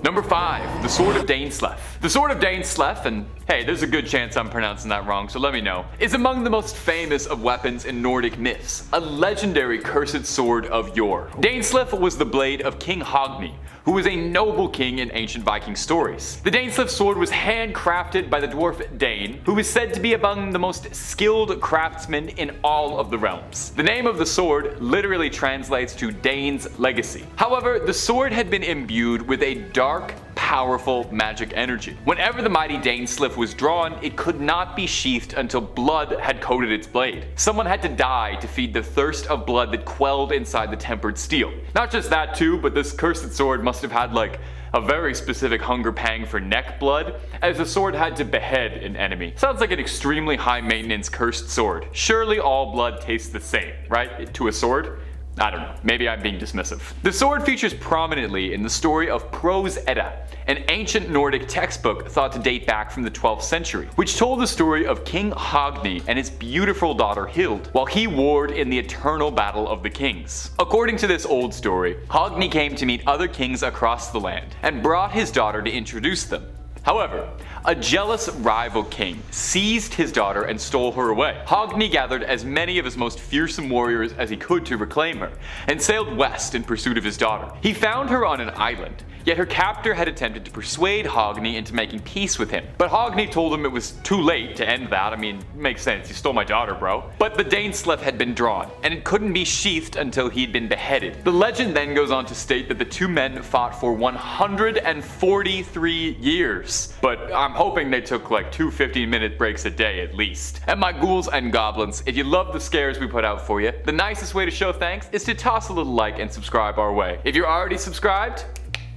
Number 5. The Sword of Dainsleif. The Sword of Dainsleif, and hey, there's a good chance I'm pronouncing that wrong, so let me know, is among the most famous of weapons in Nordic myths, a legendary cursed sword of yore. Dainsleif was the blade of King Hogni, who was a noble king in ancient Viking stories. The Dainsleif sword was handcrafted by the dwarf Dane, who is said to be among the most skilled craftsmen in all of the realms. The name of the sword literally translates to Dane's legacy. However, the sword had been imbued with a dark, powerful magic energy. Whenever the mighty Dainsleif was drawn, it could not be sheathed until blood had coated its blade. Someone had to die to feed the thirst of blood that quelled inside the tempered steel. Not just that too, but this cursed sword must have had like a very specific hunger pang for neck blood, as the sword had to behead an enemy. Sounds like an extremely high maintenance cursed sword. Surely all blood tastes the same, right? To a sword? I don't know, maybe I'm being dismissive. The sword features prominently in the story of Prose Edda, an ancient Nordic textbook thought to date back from the 12th century, which told the story of King Hogni and his beautiful daughter Hild, while he warred in the eternal battle of the kings. According to this old story, Hogni came to meet other kings across the land, and brought his daughter to introduce them. However, a jealous rival king seized his daughter and stole her away. Hogni gathered as many of his most fearsome warriors as he could to reclaim her, and sailed west in pursuit of his daughter. He found her on an island, yet her captor had attempted to persuade Hogni into making peace with him. But Hogni told him it was too late to end that. I mean, makes sense, you stole my daughter, bro. But the Dainsleif had been drawn, and it couldn't be sheathed until he'd been beheaded. The legend then goes on to state that the two men fought for 143 years. But I'm hoping they took like 2 15-minute breaks a day at least. And my ghouls and goblins, if you love the scares we put out for you, the nicest way to show thanks is to toss a little like and subscribe our way. If you're already subscribed,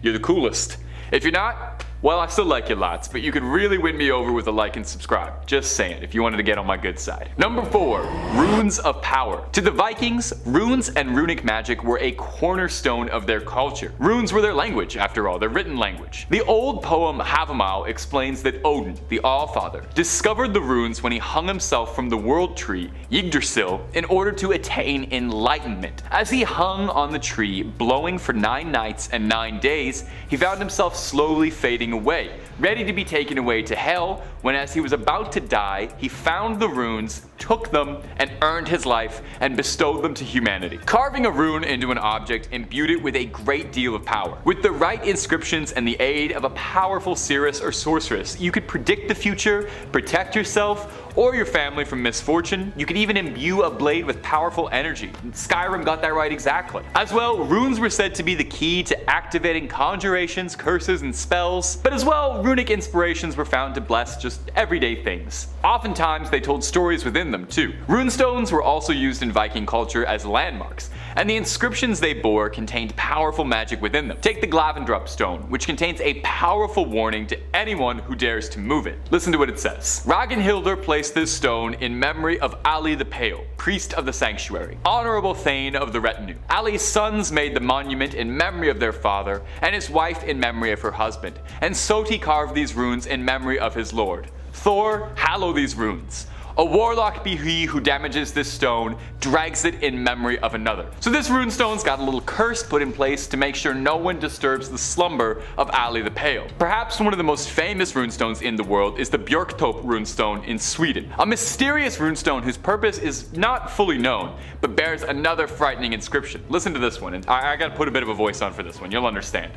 you're the coolest. If you're not, well, I still like you lots, but you could really win me over with a like and subscribe. Just saying, if you wanted to get on my good side. Number 4. Runes of Power. To the Vikings, runes and runic magic were a cornerstone of their culture. Runes were their language, after all, their written language. The old poem Havamal explains that Odin, the Allfather, discovered the runes when he hung himself from the world tree, Yggdrasil, in order to attain enlightenment. As he hung on the tree, blowing for 9 nights and 9 days, he found himself slowly fading away, ready to be taken away to hell, when as he was about to die, he found the runes, took them, and earned his life and bestowed them to humanity. Carving a rune into an object imbued it with a great deal of power. With the right inscriptions and the aid of a powerful seeress or sorceress, you could predict the future, protect yourself or your family from misfortune. You could even imbue a blade with powerful energy. Skyrim got that right exactly. As well, runes were said to be the key to activating conjurations, curses, and spells, but as well, runic inspirations were found to bless just everyday things. Oftentimes, they told stories within them too. Runestones were also used in Viking culture as landmarks, and the inscriptions they bore contained powerful magic within them. Take the Glavendrup stone, which contains a powerful warning to anyone who dares to move it. Listen to what it says. Ragnhildr placed this stone in memory of Ali the Pale, priest of the sanctuary, honorable thane of the retinue. Ali's sons made the monument in memory of their father, and his wife in memory of her husband, and Soti carved these runes in memory of his lord. Thor, hallow these runes. A warlock be he who damages this stone, drags it in memory of another. So this runestone's got a little curse put in place to make sure no one disturbs the slumber of Ali the Pale. Perhaps one of the most famous runestones in the world is the Björktorp runestone in Sweden. A mysterious runestone whose purpose is not fully known, but bears another frightening inscription. Listen to this one, and I gotta put a bit of a voice on for this one, you'll understand.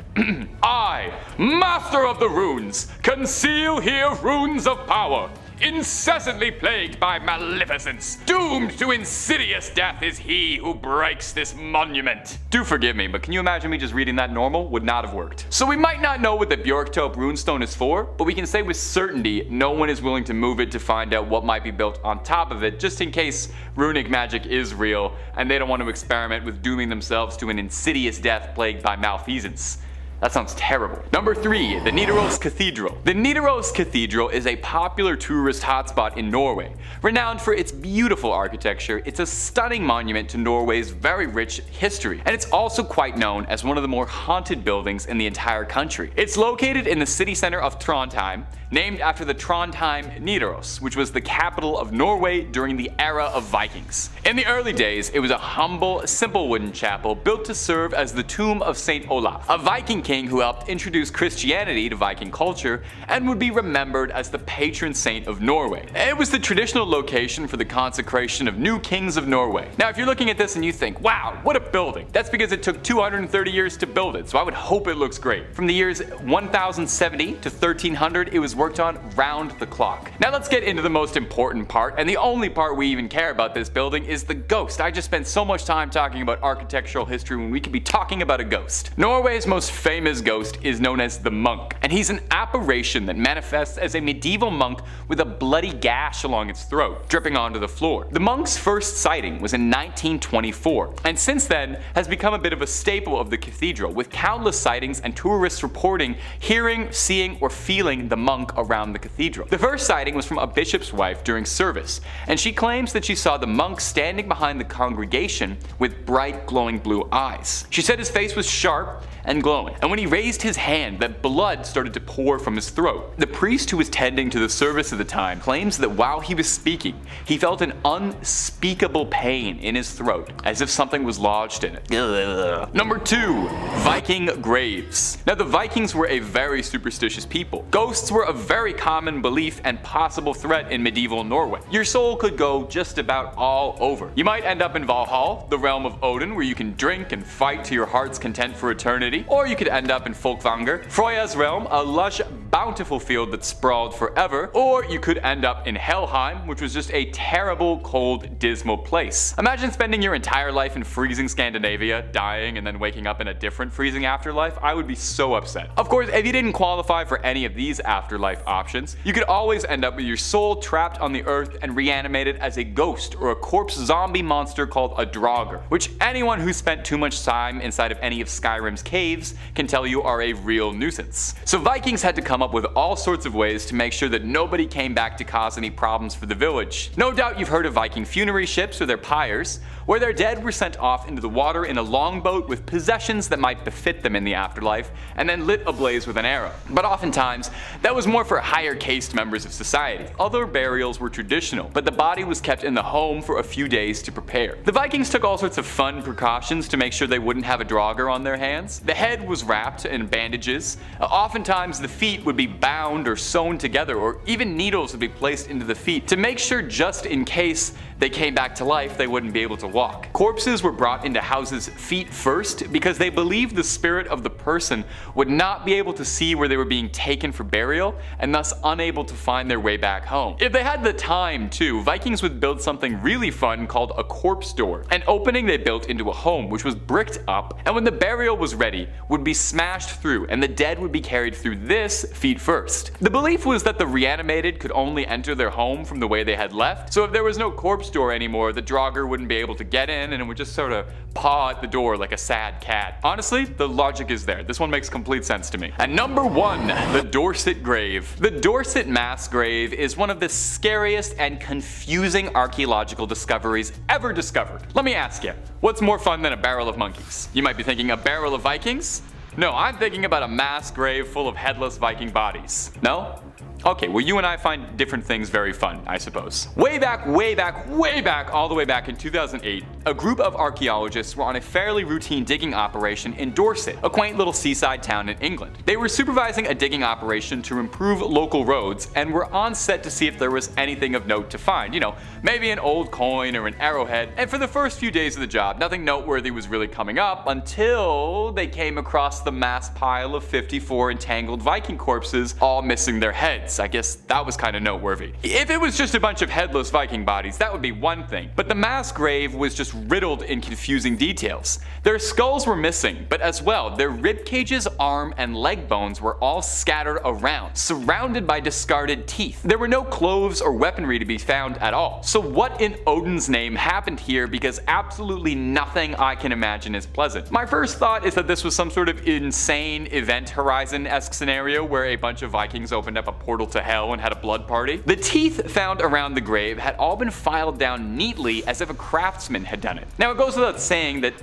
I, master of the runes, conceal here runes of power. Incessantly plagued by maleficence, doomed to insidious death is he who breaks this monument. Do forgive me, but can you imagine me just reading that normal? Would not have worked. So we might not know what the Björktorp runestone is for, but we can say with certainty no one is willing to move it to find out what might be built on top of it, just in case runic magic is real and they don't want to experiment with dooming themselves to an insidious death plagued by malfeasance. That sounds terrible. Number 3. The Nidaros Cathedral. The Nidaros Cathedral is a popular tourist hotspot in Norway. Renowned for its beautiful architecture, it's a stunning monument to Norway's very rich history, and it's also quite known as one of the more haunted buildings in the entire country. It's located in the city center of Trondheim, named after the Trondheim Nidaros, which was the capital of Norway during the era of Vikings. In the early days, it was a humble, simple wooden chapel built to serve as the tomb of Saint Olaf, a Viking king who helped introduce Christianity to Viking culture and would be remembered as the patron saint of Norway. It was the traditional location for the consecration of new kings of Norway. Now if you're looking at this and you think, wow, what a building, that's because it took 230 years to build it, so I would hope it looks great. From the years 1070 to 1300, it was worked on round the clock. Now let's get into the most important part, and the only part we even care about this building is the ghost. I just spent so much time talking about architectural history when we could be talking about a ghost. Norway's most famous ghost is known as the monk, and he's an apparition that manifests as a medieval monk with a bloody gash along its throat, dripping onto the floor. The monk's first sighting was in 1924, and since then has become a bit of a staple of the cathedral, with countless sightings and tourists reporting hearing, seeing, or feeling the monk around the cathedral. The first sighting was from a bishop's wife during service, and she claims that she saw the monk standing behind the congregation with bright glowing blue eyes. She said his face was sharp and glowing, and when he raised his hand that blood started to pour from his throat. The priest who was tending to the service at the time claims that while he was speaking, he felt an unspeakable pain in his throat, as if something was lodged in it. Ugh. Number 2. Viking graves. Now the Vikings were a very superstitious people. Ghosts were a very common belief and possible threat in medieval Norway. Your soul could go just about all over. You might end up in Valhall, the realm of Odin, where you can drink and fight to your heart's content for eternity. Or you could end up in Folkvanger, Freya's realm, a lush, bountiful field that sprawled forever. Or you could end up in Helheim, which was just a terrible, cold, dismal place. Imagine spending your entire life in freezing Scandinavia, dying, and then waking up in a different freezing afterlife. I would be so upset. Of course, if you didn't qualify for any of these afterlife options, you could always end up with your soul trapped on the earth and reanimated as a ghost or a corpse zombie monster called a Draugr, which anyone who spent too much time inside of any of Skyrim's caves can tell you are a real nuisance. So Vikings had to come up with all sorts of ways to make sure that nobody came back to cause any problems for the village. No doubt you've heard of Viking funerary ships or their pyres, where their dead were sent off into the water in a longboat with possessions that might befit them in the afterlife, and then lit ablaze with an arrow. But oftentimes, that was more for higher caste members of society. Other burials were traditional, but the body was kept in the home for a few days to prepare. The Vikings took all sorts of fun precautions to make sure they wouldn't have a Draugr on their hands. The head was wrapped in bandages. Oftentimes the feet would be bound or sewn together, or even needles would be placed into the feet to make sure just in case they came back to life they wouldn't be able to walk. Corpses were brought into houses feet first because they believed the spirit of the person would not be able to see where they were being taken for burial and thus unable to find their way back home. If they had the time too, Vikings would build something really fun called a corpse door, an opening they built into a home which was bricked up, and when the burial was ready would be smashed through and the dead would be carried through this feet first. The belief was that the reanimated could only enter their home from the way they had left, so if there was no corpse door anymore, the Draugr wouldn't be able to get in and it would just sort of paw at the door like a sad cat. Honestly, the logic is there. This one makes complete sense to me. And number 1, the Dorset grave. The Dorset mass grave is one of the scariest and confusing archaeological discoveries ever discovered. Let me ask you, what's more fun than a barrel of monkeys? You might be thinking a barrel of Vikings? No, I'm thinking about a mass grave full of headless Viking bodies. No? Okay, well you and I find different things very fun, I suppose. Way back, all the way back in 2008, a group of archaeologists were on a fairly routine digging operation in Dorset, a quaint little seaside town in England. They were supervising a digging operation to improve local roads and were on set to see if there was anything of note to find. You know, maybe an old coin or an arrowhead. And for the first few days of the job, nothing noteworthy was really coming up until they came across the mass pile of 54 entangled Viking corpses, all missing their heads. I guess that was kind of noteworthy. If it was just a bunch of headless Viking bodies, that would be one thing, but the mass grave was just riddled in confusing details. Their skulls were missing, but as well, their rib cages, arm, and leg bones were all scattered around, surrounded by discarded teeth. There were no clothes or weaponry to be found at all. So what in Odin's name happened here, because absolutely nothing I can imagine is pleasant. My first thought is that this was some sort of insane Event Horizon-esque scenario where a bunch of Vikings opened up a portal portal to hell and had a blood party. The teeth found around the grave had all been filed down neatly as if a craftsman had done it. Now it goes without saying that,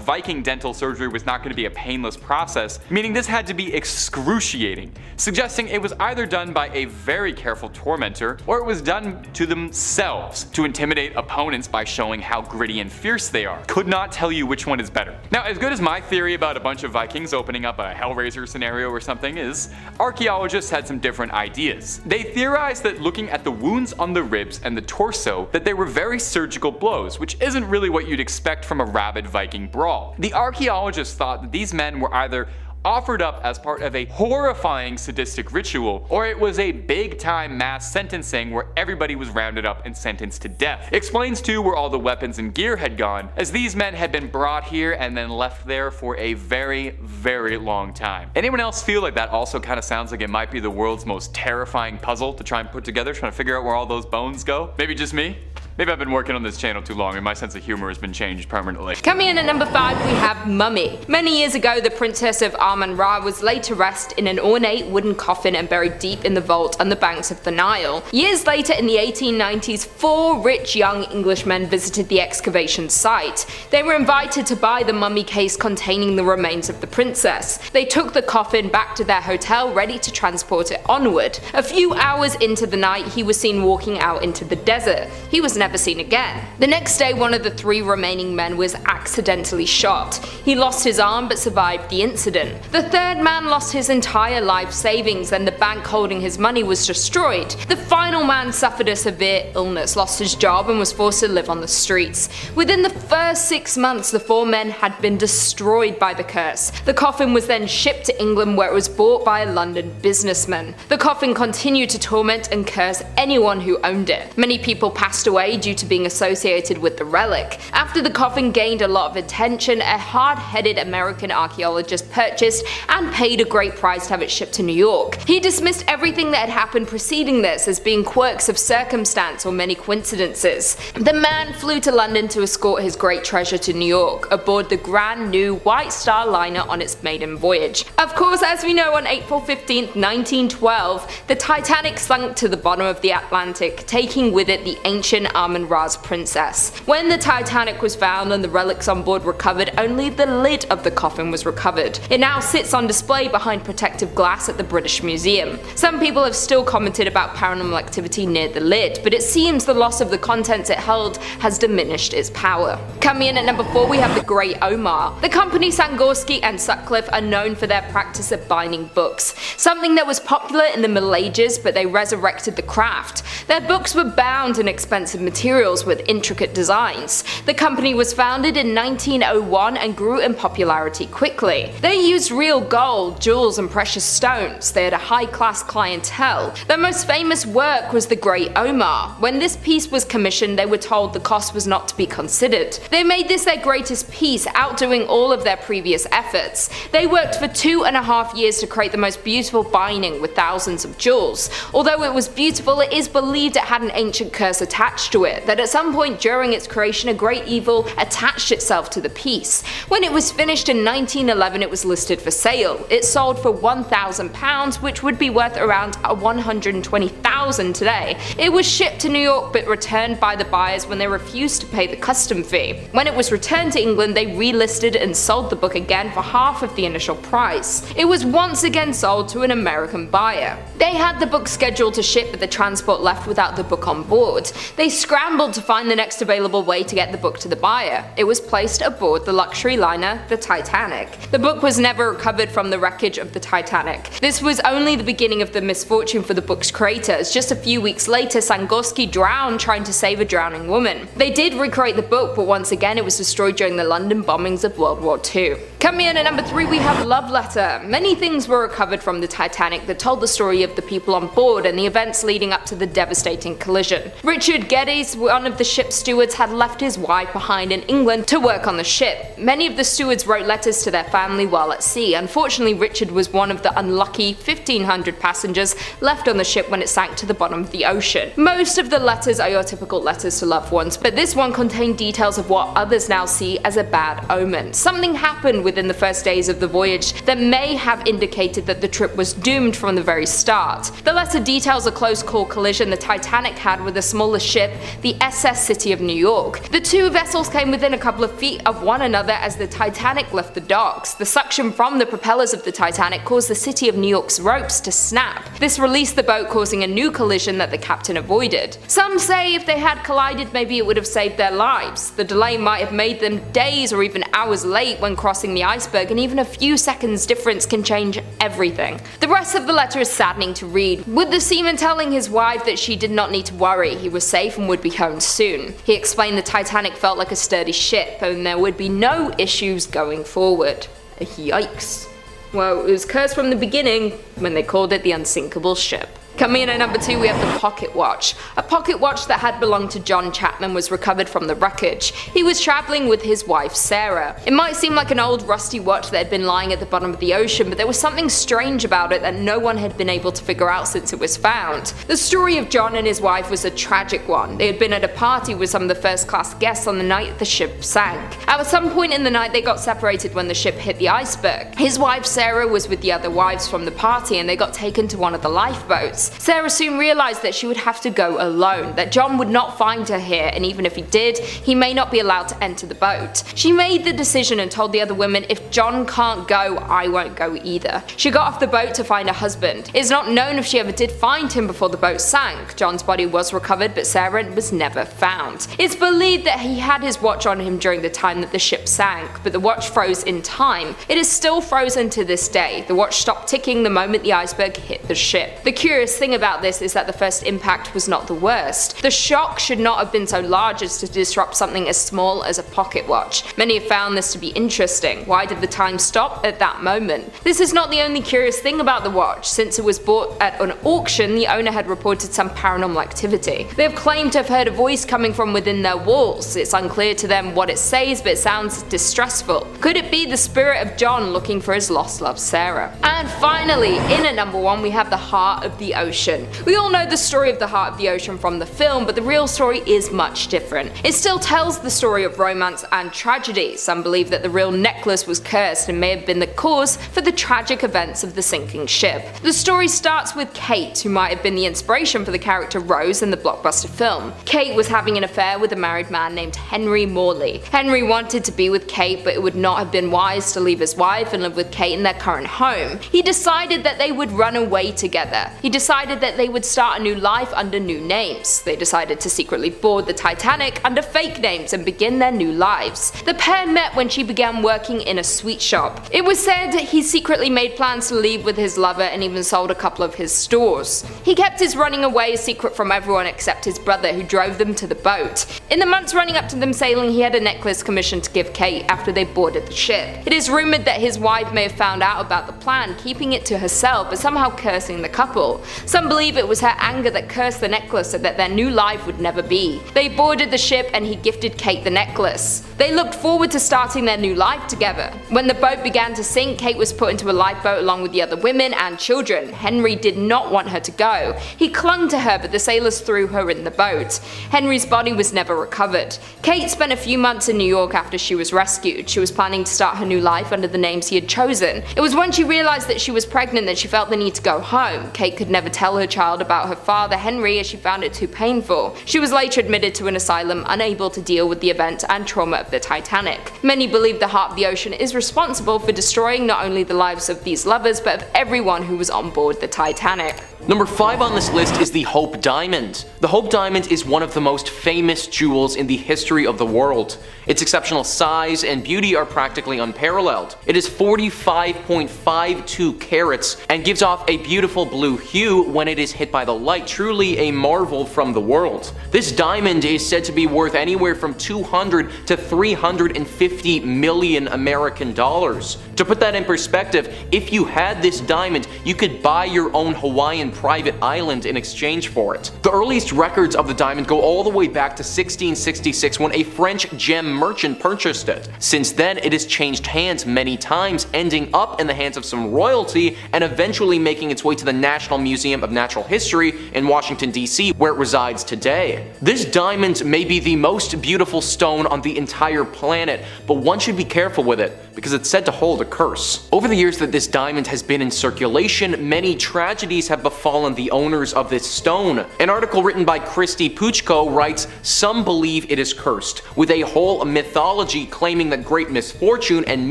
Viking dental surgery was not going to be a painless process, meaning this had to be excruciating, suggesting it was either done by a very careful tormentor or it was done to themselves to intimidate opponents by showing how gritty and fierce they are. Could not tell you which one is better. Now, as good as my theory about a bunch of Vikings opening up a Hellraiser scenario or something is, archaeologists had some different ideas. They theorized that looking at the wounds on the ribs and the torso, that they were very surgical blows, which isn't really what you'd expect from a rabid Viking brawl. The archaeologists thought that these men were either offered up as part of a horrifying sadistic ritual, or it was a big time mass sentencing where everybody was rounded up and sentenced to death. Explains too where all the weapons and gear had gone, as these men had been brought here and then left there for a very, very long time. Anyone else feel like that also kind of sounds like it might be the world's most terrifying puzzle to try and put together, trying to figure out where all those bones go? Maybe just me? Maybe I've been working on this channel too long and my sense of humor has been changed permanently. Coming in at number 5 we have Mummy. Many years ago the Princess of Amun-Ra was laid to rest in an ornate wooden coffin and buried deep in the vault on the banks of the Nile. Years later in the 1890s, 4 rich young Englishmen visited the excavation site. They were invited to buy the mummy case containing the remains of the princess. They took the coffin back to their hotel ready to transport it onward. A few hours into the night he was seen walking out into the desert. He was never seen again. The next day one of the 3 remaining men was accidentally shot. He lost his arm but survived the incident. The 3rd man lost his entire life savings and the bank holding his money was destroyed. The final man suffered a severe illness, lost his job and was forced to live on the streets. Within the first 6 months the 4 men had been destroyed by the curse. The coffin was then shipped to England where it was bought by a London businessman. The coffin continued to torment and curse anyone who owned it. Many people passed away due to being associated with the relic. After the coffin gained a lot of attention, a hard-headed American archaeologist purchased and paid a great price to have it shipped to New York. He dismissed everything that had happened preceding this as being quirks of circumstance or many coincidences. The man flew to London to escort his great treasure to New York aboard the brand new White Star liner on its maiden voyage. Of course, as we know, on April 15th, 1912, the Titanic sunk to the bottom of the Atlantic, taking with it the ancient Amun-Ra's princess. When the Titanic was found and the relics on board recovered, only the lid of the coffin was recovered. It now sits on display behind protective glass at the British Museum. Some people have still commented about paranormal activity near the lid, but it seems the loss of the contents it held has diminished its power. Coming in at number 4 we have the Great Omar. The company Sangorsky and Sutcliffe are known for their practice of binding books, something that was popular in the Middle Ages, but they resurrected the craft. Their books were bound in expensive materials with intricate designs. The company was founded in 1901 and grew in popularity quickly. They used real gold, jewels and precious stones. They had a high-class clientele. Their most famous work was the Great Omar. When this piece was commissioned, they were told the cost was not to be considered. They made this their greatest piece, outdoing all of their previous efforts. They worked for 2.5 years to create the most beautiful binding with thousands of jewels. Although it was beautiful, it is believed it had an ancient curse attached to it, that at some point during its creation a great evil attached itself to the piece. When it was finished in 1911 it was listed for sale. It sold for £1,000, which would be worth around $120,000 today. It was shipped to New York but returned by the buyers when they refused to pay the custom fee. When it was returned to England they relisted and sold the book again for half of the initial price. It was once again sold to an American buyer. They had the book scheduled to ship but the transport left without the book on board. They scrambled to find the next available way to get the book to the buyer. It was placed aboard the luxury liner, the Titanic. The book was never recovered from the wreckage of the Titanic. This was only the beginning of the misfortune for the book's creators. Just a few weeks later, Sangorsky drowned trying to save a drowning woman. They did recreate the book, but once again it was destroyed during the London bombings of World War II. Coming in at number 3 we have Love Letter. Many things were recovered from the Titanic that told the story of the people on board and the events leading up to the devastating collision. Richard Geddes, one of the ship's stewards, had left his wife behind in England to work on the ship. Many of the stewards wrote letters to their family while at sea. Unfortunately, Richard was one of the unlucky 1,500 passengers left on the ship when it sank to the bottom of the ocean. Most of the letters are your typical letters to loved ones, but this one contained details of what others now see as a bad omen. Something happened within the first days of the voyage that may have indicated that the trip was doomed from the very start. The letter details a close call collision the Titanic had with a smaller ship, the SS City of New York. The two vessels came within a couple of feet of one another as the Titanic left the docks. The suction from the propellers of the Titanic caused the City of New York's ropes to snap. This released the boat, causing a new collision that the captain avoided. Some say if they had collided, maybe it would have saved their lives. The delay might have made them days or even hours late when crossing the iceberg, and even a few seconds difference can change everything. The rest of the letter is saddening to read, with the seaman telling his wife that she did not need to worry, he was safe and would be home soon. He explained the Titanic felt like a sturdy ship and there would be no issues going forward. Yikes. Well, it was cursed from the beginning when they called it the unsinkable ship. Coming in at number 2, we have the pocket watch. A pocket watch that had belonged to John Chapman was recovered from the wreckage. He was traveling with his wife Sarah. It might seem like an old rusty watch that had been lying at the bottom of the ocean, but there was something strange about it that no one had been able to figure out since it was found. The story of John and his wife was a tragic one. They had been at a party with some of the first class guests on the night the ship sank. At some point in the night they got separated when the ship hit the iceberg. His wife Sarah was with the other wives from the party and they got taken to one of the lifeboats. Sarah soon realized that she would have to go alone, that John would not find her here, and even if he did, he may not be allowed to enter the boat. She made the decision and told the other women, if John can't go, I won't go either. She got off the boat to find her husband. It is not known if she ever did find him before the boat sank. John's body was recovered, but Sarah was never found. It's believed that he had his watch on him during the time that the ship sank, but the watch froze in time. It is still frozen to this day. The watch stopped ticking the moment the iceberg hit the ship. The curious thing about this is that the first impact was not the worst. The shock should not have been so large as to disrupt something as small as a pocket watch. Many have found this to be interesting. Why did the time stop at that moment? This is not the only curious thing about the watch. Since it was bought at an auction, the owner had reported some paranormal activity. They have claimed to have heard a voice coming from within their walls. It's unclear to them what it says, but it sounds distressful. Could it be the spirit of John looking for his lost love Sarah? And finally, in at number 1 we have the Heart of the Ocean. We all know the story of the Heart of the Ocean from the film, but the real story is much different. It still tells the story of romance and tragedy. Some believe that the real necklace was cursed and may have been the cause for the tragic events of the sinking ship. The story starts with Kate, who might have been the inspiration for the character Rose in the blockbuster film. Kate was having an affair with a married man named Henry Morley. Henry wanted to be with Kate, but it would not have been wise to leave his wife and live with Kate in their current home. He decided that they would run away together. He decided that they would start a new life under new names. They decided to secretly board the Titanic under fake names and begin their new lives. The pair met when she began working in a sweet shop. It was said he secretly made plans to leave with his lover and even sold a couple of his stores. He kept his running away a secret from everyone except his brother, who drove them to the boat. In the months running up to them sailing, he had a necklace commissioned to give Kate after they boarded the ship. It is rumored that his wife may have found out about the plan, keeping it to herself but somehow cursing the couple. Some believe it was her anger that cursed the necklace so that their new life would never be. They boarded the ship and he gifted Kate the necklace. They looked forward to starting their new life together. When the boat began to sink, Kate was put into a lifeboat along with the other women and children. Henry did not want her to go. He clung to her, but the sailors threw her in the boat. Henry's body was never recovered. Kate spent a few months in New York after she was rescued. She was planning to start her new life under the names he had chosen. It was when she realized that she was pregnant that she felt the need to go home. Kate could never tell her child about her father Henry as she found it too painful. She was later admitted to an asylum, unable to deal with the event and trauma of the Titanic. Many believe the Heart of the Ocean is responsible for destroying not only the lives of these lovers but of everyone who was on board the Titanic. Number 5 on this list is the Hope Diamond. The Hope Diamond is one of the most famous jewels in the history of the world. Its exceptional size and beauty are practically unparalleled. It is 45.52 carats and gives off a beautiful blue hue when it is hit by the light, truly a marvel from the world. This diamond is said to be worth anywhere from 200 to 350 million American dollars. To put that in perspective, if you had this diamond, you could buy your own Hawaiian private island in exchange for it. The earliest records of the diamond go all the way back to 1666 when a French gem merchant purchased it. Since then, it has changed hands many times, ending up in the hands of some royalty and eventually making its way to the National Museum of Natural History in Washington, D.C., where it resides today. This diamond may be the most beautiful stone on the entire planet, but one should be careful with it because it's said to hold a curse. Over the years that this diamond has been in circulation, many tragedies have befallen befallen the owners of this stone. An article written by Christy Puchko writes, "Some believe it is cursed, with a whole mythology claiming that great misfortune and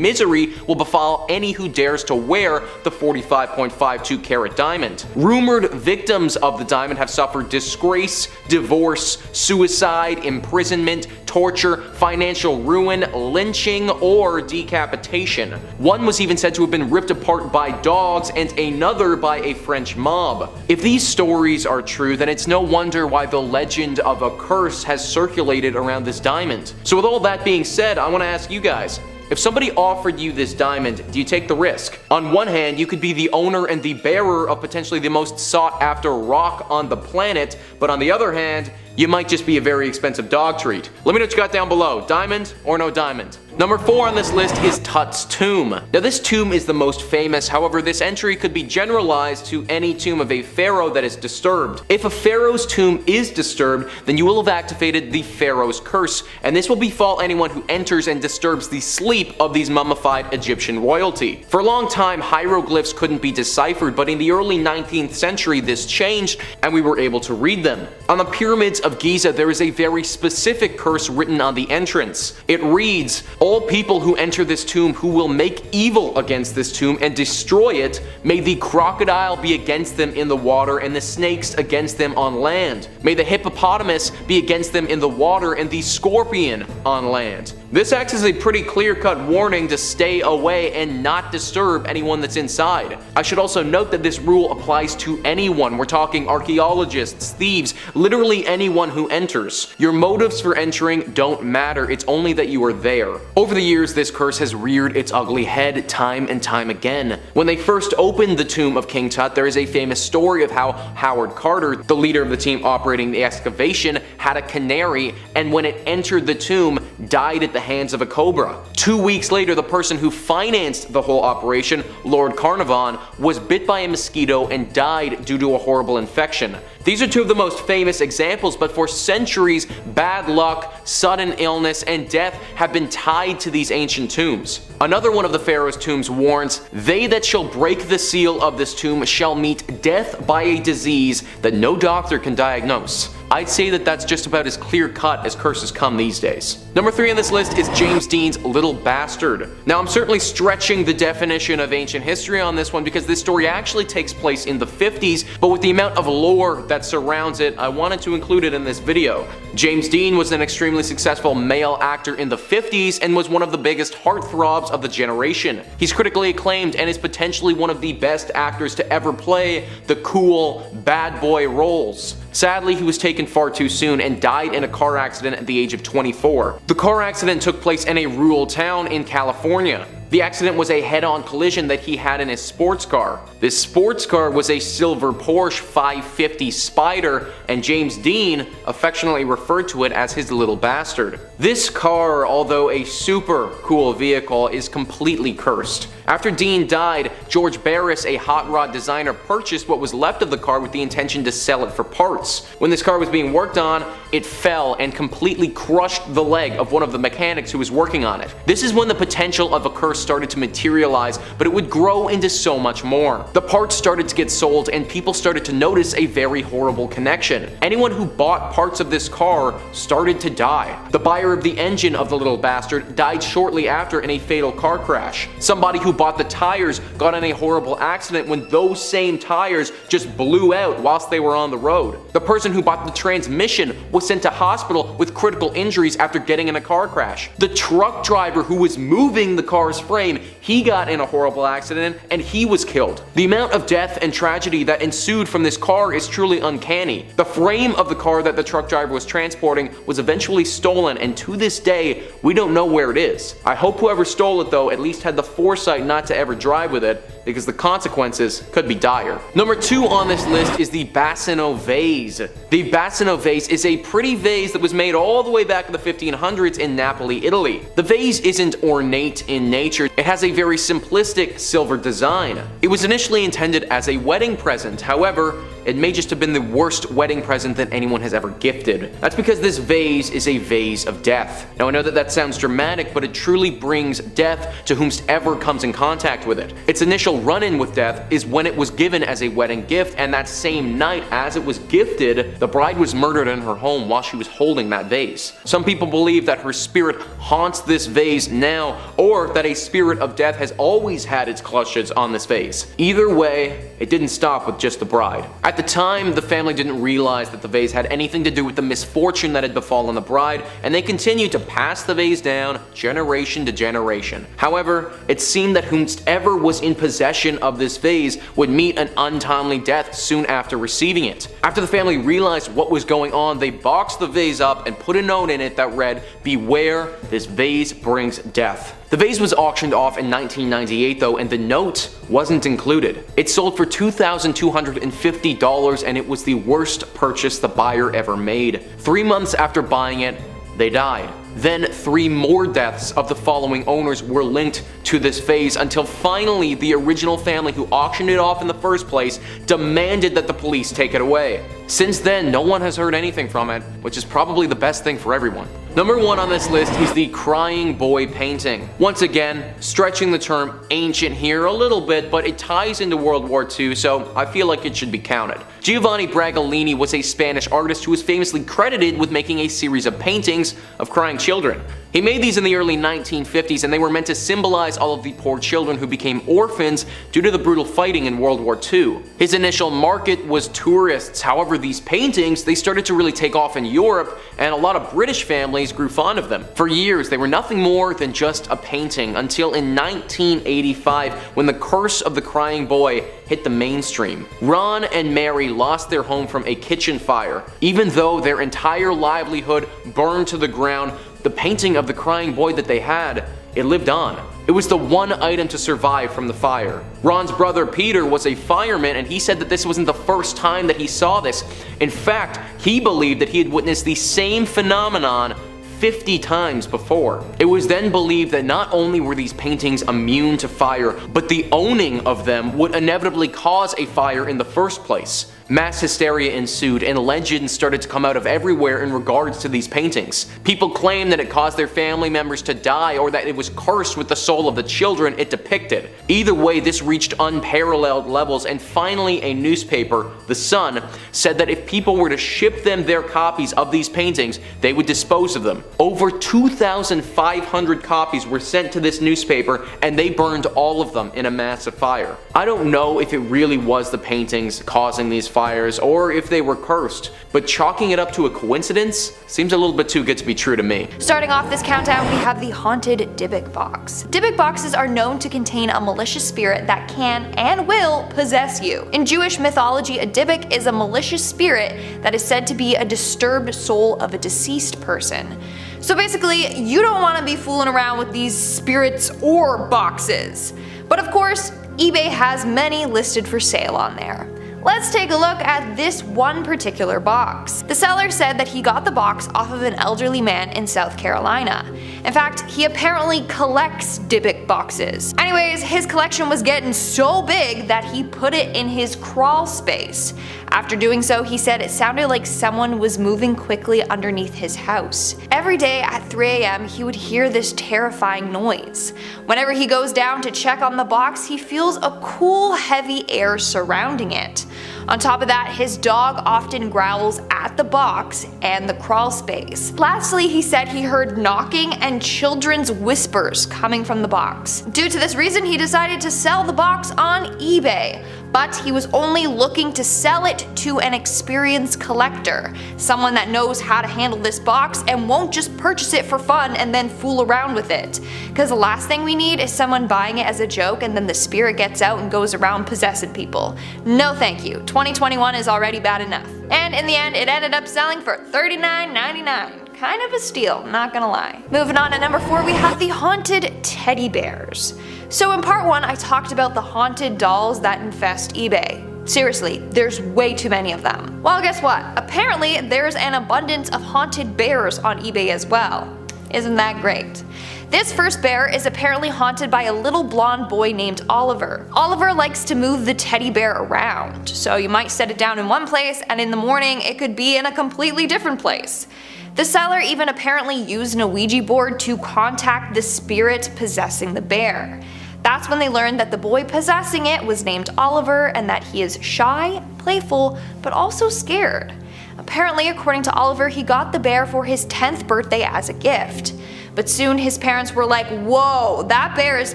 misery will befall any who dares to wear the 45.52 carat diamond. Rumored victims of the diamond have suffered disgrace, divorce, suicide, imprisonment, torture, financial ruin, lynching, or decapitation. One was even said to have been ripped apart by dogs and another by a French mob. If these stories are true, then it's no wonder why the legend of a curse has circulated around this diamond. So with all that being said, I want to ask you guys, if somebody offered you this diamond, do you take the risk? On one hand, you could be the owner and the bearer of potentially the most sought after rock on the planet, but on the other hand, you might just be a very expensive dog treat. Let me know what you got down below. Diamond or no diamond? Number 4 on this list is Tut's tomb. Now this tomb is the most famous, however this entry could be generalized to any tomb of a pharaoh that is disturbed. If a pharaoh's tomb is disturbed, then you will have activated the pharaoh's curse, and this will befall anyone who enters and disturbs the sleep of these mummified Egyptian royalty. For a long time, hieroglyphs couldn't be deciphered, but in the early 19th century this changed and we were able to read them. On the pyramids of Giza, there is a very specific curse written on the entrance. It reads, "All people who enter this tomb who will make evil against this tomb and destroy it, may the crocodile be against them in the water and the snakes against them on land. May the hippopotamus be against them in the water and the scorpion on land." This acts as a pretty clear-cut warning to stay away and not disturb anyone that's inside. I should also note that this rule applies to anyone. We're talking archaeologists, thieves, literally anyone who enters. Your motives for entering don't matter, it's only that you are there. Over the years, this curse has reared its ugly head time and time again. When they first opened the tomb of King Tut, there is a famous story of how Howard Carter, the leader of the team operating the excavation, had a canary, and when it entered the tomb, died at the hands of a cobra. 2 weeks later, the person who financed the whole operation, Lord Carnarvon, was bit by a mosquito and died due to a horrible infection. These are two of the most famous examples, but for centuries, bad luck, sudden illness, and death have been tied to these ancient tombs. Another one of the pharaoh's tombs warns, "They that shall break the seal of this tomb shall meet death by a disease that no doctor can diagnose." I'd say that that's just about as clear-cut as curses come these days. Number 3 on this list is James Dean's Little Bastard. Now I'm certainly stretching the definition of ancient history on this one because this story actually takes place in the 50s, but with the amount of lore that surrounds it, I wanted to include it in this video. James Dean was an extremely successful male actor in the 50s and was one of the biggest heartthrobs of the generation. He's critically acclaimed and is potentially one of the best actors to ever play the cool, bad boy roles. Sadly, he was taken far too soon and died in a car accident at the age of 24. The car accident took place in a rural town in California. The accident was a head-on collision that he had in his sports car. This sports car was a silver Porsche 550 Spider, and James Dean affectionately referred to it as his little bastard. This car, although a super cool vehicle, is completely cursed. After Dean died, George Barris, a hot rod designer, purchased what was left of the car with the intention to sell it for parts. When this car was being worked on, it fell and completely crushed the leg of one of the mechanics who was working on it. This is when the potential of a curse started to materialize, but it would grow into so much more. The parts started to get sold and people started to notice a very horrible connection. Anyone who bought parts of this car started to die. The buyer of the engine of the little bastard died shortly after in a fatal car crash. Somebody who bought the tires got in a horrible accident when those same tires just blew out whilst they were on the road. The person who bought the transmission was sent to hospital with critical injuries after getting in a car crash. The truck driver who was moving the car's frame, he got in a horrible accident and he was killed. The amount of death and tragedy that ensued from this car is truly uncanny. The frame of the car that the truck driver was transporting was eventually stolen, and to this day, we don't know where it is. I hope whoever stole it though at least had the foresight not to ever drive with it, because the consequences could be dire. Number 2 on this list is the Bassano vase. The Bassano vase is a pretty vase that was made all the way back in the 1500s in Napoli, Italy. The vase isn't ornate in nature, it has a very simplistic silver design. It was initially intended as a wedding present, however, it may just have been the worst wedding present that anyone has ever gifted. That's because this vase is a vase of death. Now I know that sounds dramatic, but it truly brings death to whomsoever comes in contact with it. Its initial run-in with death is when it was given as a wedding gift, and that same night as it was gifted, the bride was murdered in her home while she was holding that vase. Some people believe that her spirit haunts this vase now, or that a spirit of death has always had its clutches on this vase. Either way, it didn't stop with just the bride. At the time, the family didn't realize that the vase had anything to do with the misfortune that had befallen the bride, and they continued to pass the vase down generation to generation. However, it seemed that whomsoever was in possession of this vase would meet an untimely death soon after receiving it. After the family realized what was going on, they boxed the vase up and put a note in it that read, "Beware, this vase brings death." The vase was auctioned off in 1998 though, and the note wasn't included. It sold for $2,250 and it was the worst purchase the buyer ever made. 3 months after buying it, they died. Then 3 more deaths of the following owners were linked to this vase until finally the original family who auctioned it off in the first place demanded that the police take it away. Since then, no one has heard anything from it, which is probably the best thing for everyone. Number 1 on this list is the Crying Boy painting. Once again, stretching the term ancient here a little bit, but it ties into World War II, so I feel like it should be counted. Giovanni Bragolini was a Spanish artist who was famously credited with making a series of paintings of crying children. He made these in the early 1950s and they were meant to symbolize all of the poor children who became orphans due to the brutal fighting in World War II. His initial market was tourists, however these paintings, they started to really take off in Europe and a lot of British families grew fond of them. For years they were nothing more than just a painting until in 1985 when the curse of the crying boy hit the mainstream. Ron and Mary lost their home from a kitchen fire. Even though their entire livelihood burned to the ground, the painting of the crying boy that they had, it lived on. It was the one item to survive from the fire. Ron's brother Peter was a fireman and he said that this wasn't the first time that he saw this. In fact, he believed that he had witnessed the same phenomenon 50 times before. It was then believed that not only were these paintings immune to fire, but the owning of them would inevitably cause a fire in the first place. Mass hysteria ensued and legends started to come out of everywhere in regards to these paintings. People claimed that it caused their family members to die or that it was cursed with the soul of the children it depicted. Either way, this reached unparalleled levels and finally a newspaper, The Sun, said that if people were to ship them their copies of these paintings, they would dispose of them. Over 2,500 copies were sent to this newspaper and they burned all of them in a massive fire. I don't know if it really was the paintings causing these fires or if they were cursed, but chalking it up to a coincidence seems a little bit too good to be true to me. Starting off this countdown, we have the haunted Dybbuk box. Dybbuk boxes are known to contain a malicious spirit that can and will possess you. In Jewish mythology, a Dybbuk is a malicious spirit that is said to be a disturbed soul of a deceased person. So basically, you don't want to be fooling around with these spirits or boxes. But of course, eBay has many listed for sale on there. Let's take a look at this one particular box. The seller said that he got the box off of an elderly man in South Carolina. In fact, he apparently collects Dybbuk boxes. Anyways, his collection was getting so big that he put it in his crawl space. After doing so, he said it sounded like someone was moving quickly underneath his house. Every day at 3 a.m. he would hear this terrifying noise. Whenever he goes down to check on the box, he feels a cool, heavy air surrounding it. On top of that, his dog often growls at the box and the crawl space. Lastly, he said he heard knocking and children's whispers coming from the box. Due to this reason, he decided to sell the box on eBay. But he was only looking to sell it to an experienced collector, someone that knows how to handle this box and won't just purchase it for fun and then fool around with it. Because the last thing we need is someone buying it as a joke and then the spirit gets out and goes around possessing people. No thank you, 2021 is already bad enough. And in the end, it ended up selling for $39.99. Kind of a steal, not gonna lie. Moving on to number 4, we have the haunted teddy bears. So in part 1, I talked about the haunted dolls that infest eBay. Seriously, there's way too many of them. Well, guess what? Apparently, there's an abundance of haunted bears on eBay as well. Isn't that great? This first bear is apparently haunted by a little blonde boy named Oliver. Oliver likes to move the teddy bear around, so you might set it down in one place and in the morning it could be in a completely different place. The seller even apparently used an Ouija board to contact the spirit possessing the bear. That's when they learned that the boy possessing it was named Oliver and that he is shy, playful, but also scared. Apparently, according to Oliver, he got the bear for his 10th birthday as a gift. But soon his parents were like, whoa, that bear is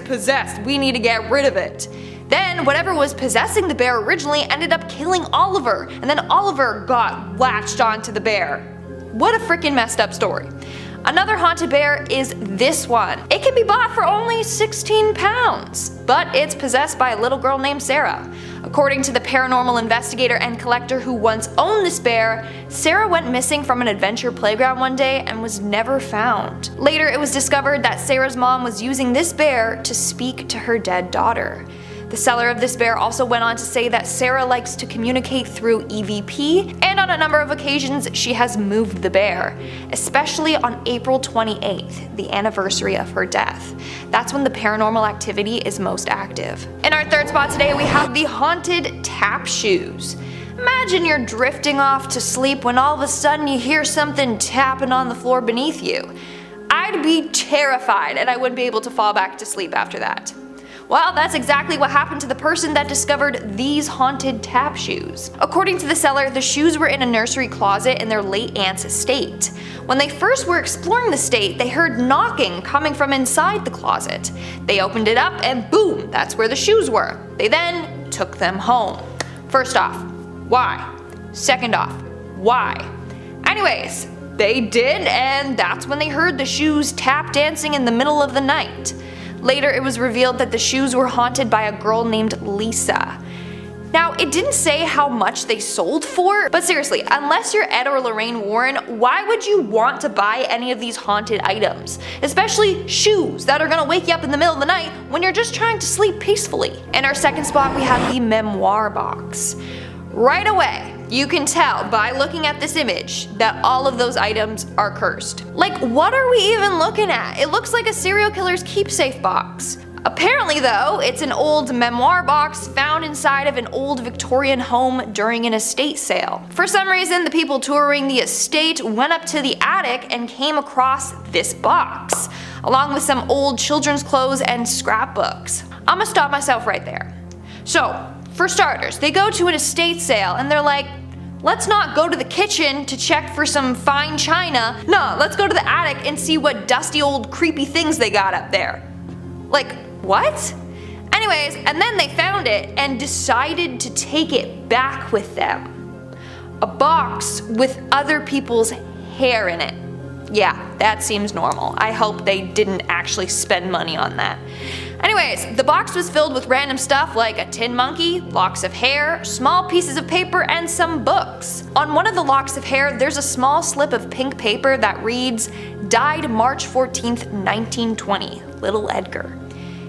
possessed, we need to get rid of it. Then whatever was possessing the bear originally ended up killing Oliver, and then Oliver got latched onto the bear. What a freaking messed up story. Another haunted bear is this one. It can be bought for only 16 pounds, but it's possessed by a little girl named Sarah. According to the paranormal investigator and collector who once owned this bear, Sarah went missing from an adventure playground one day and was never found. Later, it was discovered that Sarah's mom was using this bear to speak to her dead daughter. The seller of this bear also went on to say that Sarah likes to communicate through EVP, and on a number of occasions she has moved the bear, especially on April 28th, the anniversary of her death. That's when the paranormal activity is most active. In our third spot today, we have the haunted tap shoes. Imagine you're drifting off to sleep when all of a sudden you hear something tapping on the floor beneath you. I'd be terrified and I wouldn't be able to fall back to sleep after that. Well, that's exactly what happened to the person that discovered these haunted tap shoes. According to the seller, the shoes were in a nursery closet in their late aunt's estate. When they first were exploring the estate, they heard knocking coming from inside the closet. They opened it up and boom, that's where the shoes were. They then took them home. First off, why? Second off, why? Anyways, they did, and that's when they heard the shoes tap dancing in the middle of the night. Later, it was revealed that the shoes were haunted by a girl named Lisa. Now, it didn't say how much they sold for, but seriously, unless you're Ed or Lorraine Warren, why would you want to buy any of these haunted items? Especially shoes that are gonna wake you up in the middle of the night when you're just trying to sleep peacefully. In our second spot, we have the memoir box. Right away, you can tell by looking at this image that all of those items are cursed. Like, what are we even looking at? It looks like a serial killer's keepsafe box. Apparently though, it's an old memoir box found inside of an old Victorian home during an estate sale. For some reason, the people touring the estate went up to the attic and came across this box, along with some old children's clothes and scrapbooks. I'ma stop myself right there. So, for starters, they go to an estate sale and they're like, let's not go to the kitchen to check for some fine china. No, let's go to the attic and see what dusty old creepy things they got up there. Like, what? Anyways, and then they found it and decided to take it back with them. A box with other people's hair in it. Yeah, that seems normal. I hope they didn't actually spend money on that. Anyways, the box was filled with random stuff like a tin monkey, locks of hair, small pieces of paper, and some books. On one of the locks of hair, there's a small slip of pink paper that reads, "Died March 14th, 1920, Little Edgar."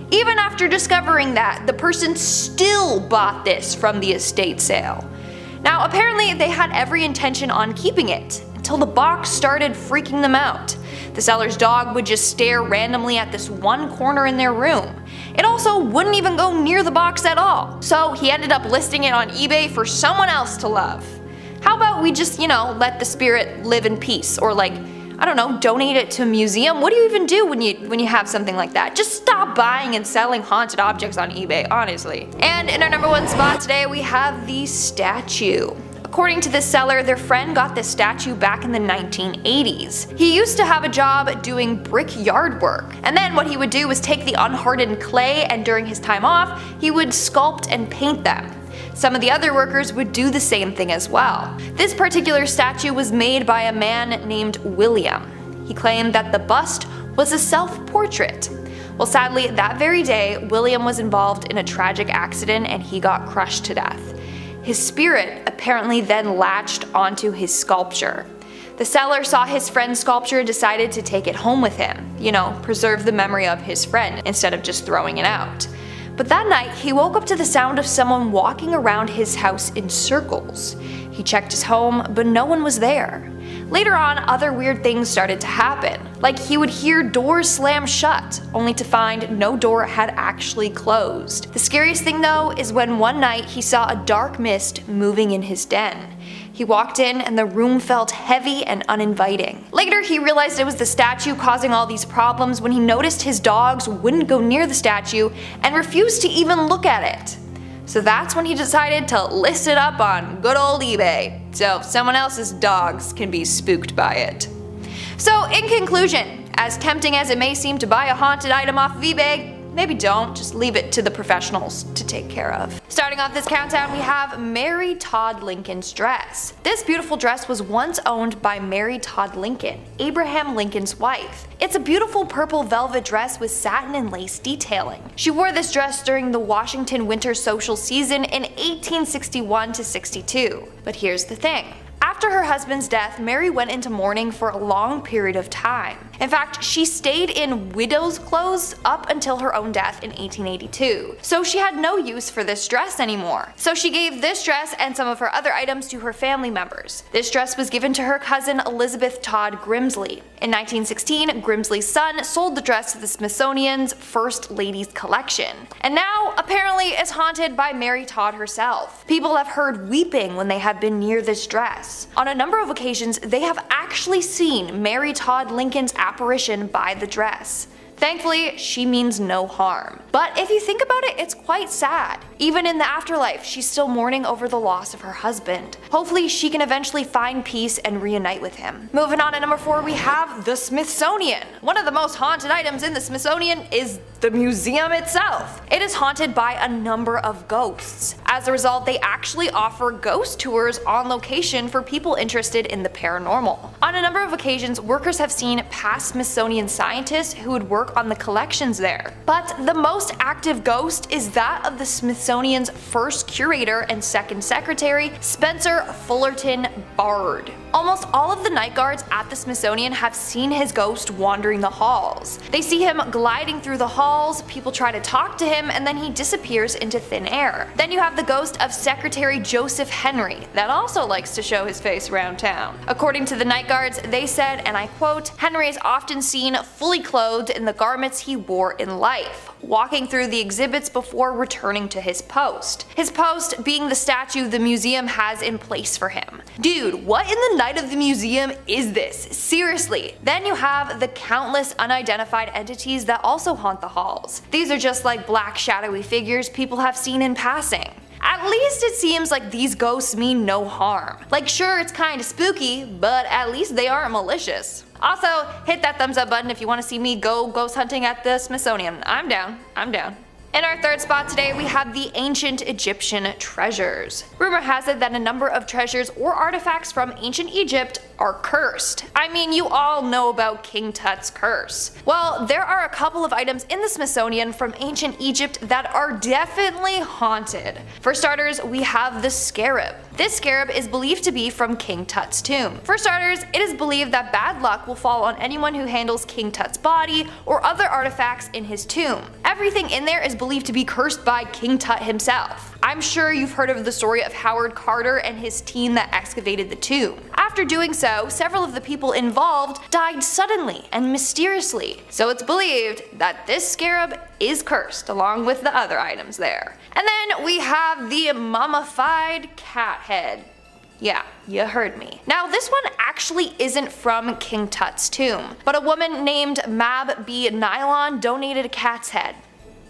Even after discovering that, the person still bought this from the estate sale. Now, apparently they had every intention on keeping it, until the box started freaking them out. The seller's dog would just stare randomly at this one corner in their room. It also wouldn't even go near the box at all. So he ended up listing it on eBay for someone else to love. How about we just, let the spirit live in peace, or like, I don't know, donate it to a museum? What do you even do when you have something like that? Just stop buying and selling haunted objects on eBay, honestly. And in our number one spot today, we have the statue. According to this seller, their friend got this statue back in the 1980s. He used to have a job doing brick yard work, and then what he would do was take the unhardened clay, and during his time off, he would sculpt and paint them. Some of the other workers would do the same thing as well. This particular statue was made by a man named William. He claimed that the bust was a self-portrait. Well, sadly, that very day, William was involved in a tragic accident and he got crushed to death. His spirit apparently then latched onto his sculpture. The seller saw his friend's sculpture, decided to take it home with him, preserve the memory of his friend instead of just throwing it out. But that night, he woke up to the sound of someone walking around his house in circles. He checked his home, but no one was there. Later on, other weird things started to happen, like he would hear doors slam shut, only to find no door had actually closed. The scariest thing though is when one night he saw a dark mist moving in his den. He walked in and the room felt heavy and uninviting. Later he realized it was the statue causing all these problems when he noticed his dogs wouldn't go near the statue and refused to even look at it. So that's when he decided to list it up on good old eBay, so someone else's dogs can be spooked by it. So in conclusion, as tempting as it may seem to buy a haunted item off of eBay, maybe don't, just leave it to the professionals to take care of. Starting off this countdown, we have Mary Todd Lincoln's dress. This beautiful dress was once owned by Mary Todd Lincoln, Abraham Lincoln's wife. It's a beautiful purple velvet dress with satin and lace detailing. She wore this dress during the Washington winter social season in 1861 to 62. But here's the thing. After her husband's death, Mary went into mourning for a long period of time. In fact, she stayed in widow's clothes up until her own death in 1882. So she had no use for this dress anymore. So she gave this dress and some of her other items to her family members. This dress was given to her cousin Elizabeth Todd Grimsley. In 1916, Grimsley's son sold the dress to the Smithsonian's First Ladies collection. And now, apparently, it's haunted by Mary Todd herself. People have heard weeping when they have been near this dress. On a number of occasions, they have actually seen Mary Todd Lincoln's apparition by the dress. Thankfully, she means no harm. But if you think about it, it's quite sad. Even in the afterlife, she's still mourning over the loss of her husband. Hopefully, she can eventually find peace and reunite with him. Moving on to number 4, we have the Smithsonian. One of the most haunted items in the Smithsonian is the museum itself. It is haunted by a number of ghosts. As a result, they actually offer ghost tours on location for people interested in the paranormal. On a number of occasions, workers have seen past Smithsonian scientists who would work on the collections there. But the most active ghost is that of the Smithsonian's first curator and second secretary, Spencer Fullerton Bard. Almost all of the night guards at the Smithsonian have seen his ghost wandering the halls. They see him gliding through the halls, people try to talk to him, and then he disappears into thin air. Then you have the ghost of Secretary Joseph Henry, that also likes to show his face around town. According to the night guards, they said, and I quote, "Henry is often seen fully clothed in the garments he wore in life, walking through the exhibits before returning to his post. His post being the statue the museum has in place for him." Dude, what in the night of the museum is this? Seriously. Then you have the countless unidentified entities that also haunt the halls. These are just like black shadowy figures people have seen in passing. At least it seems like these ghosts mean no harm. Like, sure, it's kinda spooky, but at least they aren't malicious. Also, hit that thumbs up button if you want to see me go ghost hunting at the Smithsonian. I'm down. In our third spot today, we have the ancient Egyptian treasures. Rumor has it that a number of treasures or artifacts from ancient Egypt are cursed. I mean, you all know about King Tut's curse. Well, there are a couple of items in the Smithsonian from ancient Egypt that are definitely haunted. For starters, we have the scarab. This scarab is believed to be from King Tut's tomb. For starters, it is believed that bad luck will fall on anyone who handles King Tut's body or other artifacts in his tomb. Everything in there is believed to be cursed by King Tut himself. I'm sure you've heard of the story of Howard Carter and his team that excavated the tomb. After doing so, several of the people involved died suddenly and mysteriously, so it's believed that this scarab is cursed along with the other items there. And then we have the mummified cat head. Yeah, you heard me. Now this one actually isn't from King Tut's tomb, but a woman named Mab B. Nylon donated a cat's head.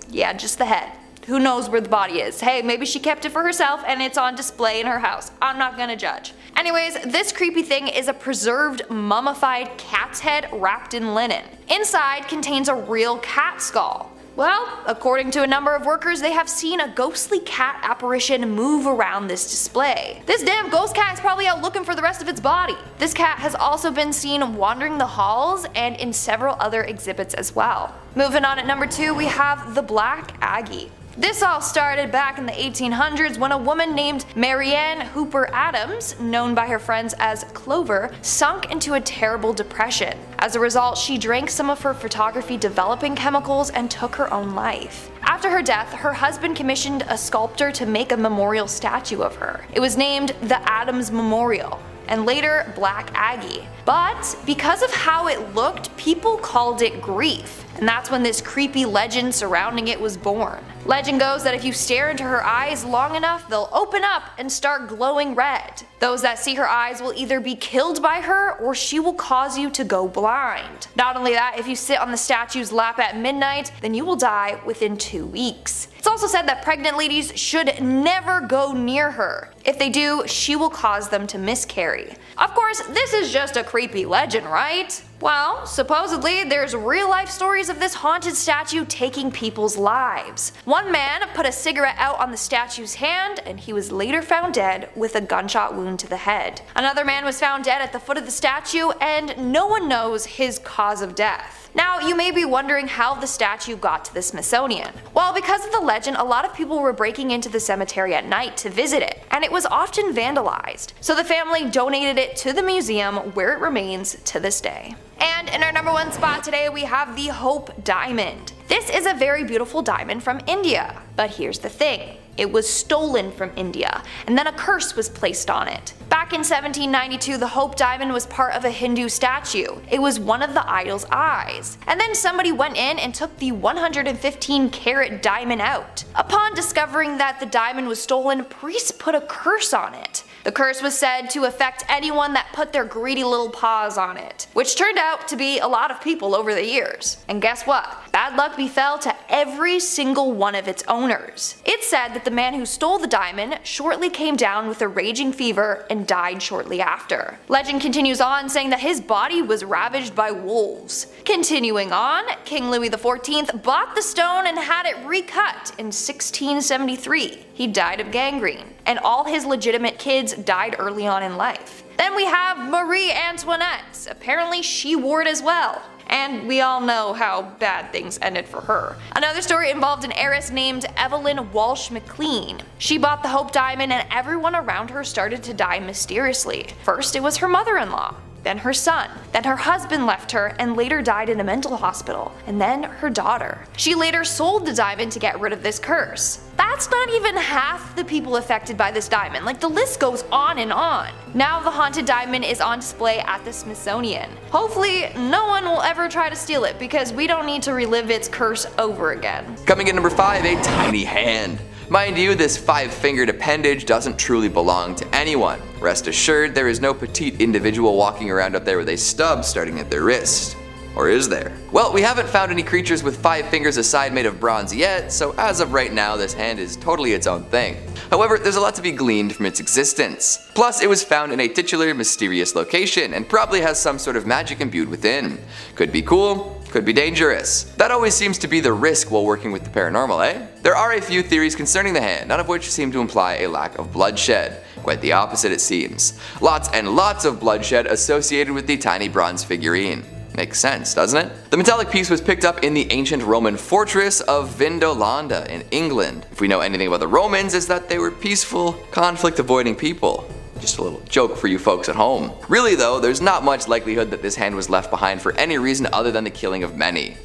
Yeah, just the head. Who knows where the body is? Hey, maybe she kept it for herself and it's on display in her house. I'm not gonna judge. Anyways, this creepy thing is a preserved mummified cat's head wrapped in linen. Inside contains a real cat skull. Well, according to a number of workers, they have seen a ghostly cat apparition move around this display. This damn ghost cat is probably out looking for the rest of its body. This cat has also been seen wandering the halls and in several other exhibits as well. Moving on at number 2, we have the Black Aggie. This all started back in the 1800s when a woman named Marianne Hooper Adams, known by her friends as Clover, sunk into a terrible depression. As a result, she drank some of her photography developing chemicals and took her own life. After her death, her husband commissioned a sculptor to make a memorial statue of her. It was named the Adams Memorial. and later Black Aggie. But because of how it looked, people called it grief, and that's when this creepy legend surrounding it was born. Legend goes that if you stare into her eyes long enough, they'll open up and start glowing red. Those that see her eyes will either be killed by her or she will cause you to go blind. Not only that, if you sit on the statue's lap at midnight, then you will die within 2 weeks. It's also said that pregnant ladies should never go near her. If they do, she will cause them to miscarry. Of course, this is just a creepy legend, right? Well, supposedly there's real life stories of this haunted statue taking people's lives. One man put a cigarette out on the statue's hand and he was later found dead with a gunshot wound to the head. Another man was found dead at the foot of the statue and no one knows his cause of death. Now, you may be wondering how the statue got to the Smithsonian. Well, because of the legend, a lot of people were breaking into the cemetery at night to visit it, and it was often vandalized. So the family donated it to the museum where it remains to this day. And in our number 1 spot today, we have the Hope Diamond. This is a very beautiful diamond from India, but here's the thing. It was stolen from India, and then a curse was placed on it. Back in 1792, the Hope Diamond was part of a Hindu statue. It was one of the idol's eyes. And then somebody went in and took the 115-carat diamond out. Upon discovering that the diamond was stolen, priests put a curse on it. The curse was said to affect anyone that put their greedy little paws on it, which turned out to be a lot of people over the years. And guess what? Bad luck befell to every single one of its owners. It's said that the man who stole the diamond shortly came down with a raging fever and died shortly after. Legend continues on saying that his body was ravaged by wolves. Continuing on, King Louis XIV bought the stone and had it recut in 1673. He died of gangrene, and all his legitimate kids died early on in life. Then we have Marie Antoinette. Apparently she wore it as well. And we all know how bad things ended for her. Another story involved an heiress named Evelyn Walsh McLean. She bought the Hope Diamond and everyone around her started to die mysteriously. First it was her mother-in-law, then her son, then her husband left her and later died in a mental hospital, and then her daughter. She later sold the diamond to get rid of this curse. That's not even half the people affected by this diamond, like the list goes on and on. Now the haunted diamond is on display at the Smithsonian. Hopefully no one will ever try to steal it because we don't need to relive its curse over again. Coming in number 5, a tiny hand. Mind you, this 5-fingered appendage doesn't truly belong to anyone. Rest assured, there is no petite individual walking around up there with a stub starting at their wrist. Or is there? Well, we haven't found any creatures with 5 fingers a side made of bronze yet, so as of right now this hand is totally its own thing. However, there's a lot to be gleaned from its existence. Plus, it was found in a titular, mysterious location and probably has some sort of magic imbued within. Could be cool, could be dangerous. That always seems to be the risk while working with the paranormal, eh? There are a few theories concerning the hand, none of which seem to imply a lack of bloodshed. Quite the opposite it seems. Lots and lots of bloodshed associated with the tiny bronze figurine. Makes sense, doesn't it? The metallic piece was picked up in the ancient Roman fortress of Vindolanda in England. If we know anything about the Romans, is that they were peaceful, conflict-avoiding people. Just a little joke for you folks at home. Really though, there's not much likelihood that this hand was left behind for any reason other than the killing of many.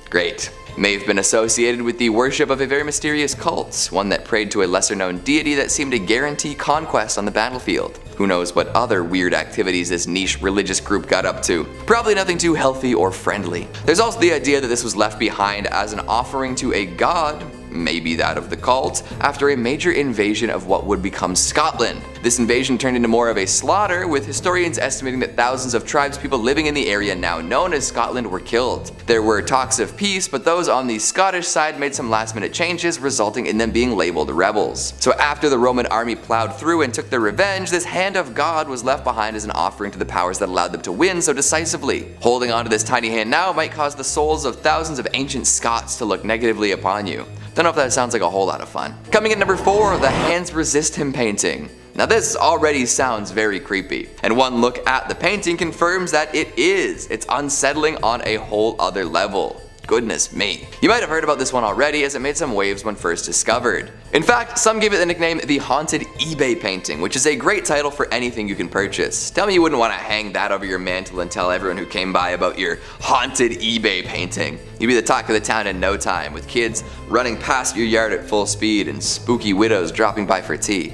Great. May have been associated with the worship of a very mysterious cult, one that prayed to a lesser-known deity that seemed to guarantee conquest on the battlefield. Who knows what other weird activities this niche religious group got up to. Probably nothing too healthy or friendly. There's also the idea that this was left behind as an offering to a god, maybe that of the cult, after a major invasion of what would become Scotland. This invasion turned into more of a slaughter, with historians estimating that thousands of tribespeople living in the area now known as Scotland were killed. There were talks of peace, but those on the Scottish side made some last-minute changes, resulting in them being labeled rebels. So after the Roman army plowed through and took their revenge, this hand of God was left behind as an offering to the powers that allowed them to win so decisively. Holding on to this tiny hand now might cause the souls of thousands of ancient Scots to look negatively upon you. Don't know if that sounds like a whole lot of fun. Coming in number 4, the Hands Resist Him painting. Now this already sounds very creepy, and one look at the painting confirms that it is. It's unsettling on a whole other level. Goodness me. You might have heard about this one already, as it made some waves when first discovered. In fact, some give it the nickname the Haunted eBay Painting, which is a great title for anything you can purchase. Tell me you wouldn't want to hang that over your mantle and tell everyone who came by about your haunted eBay painting. You'd be the talk of the town in no time, with kids running past your yard at full speed and spooky widows dropping by for tea.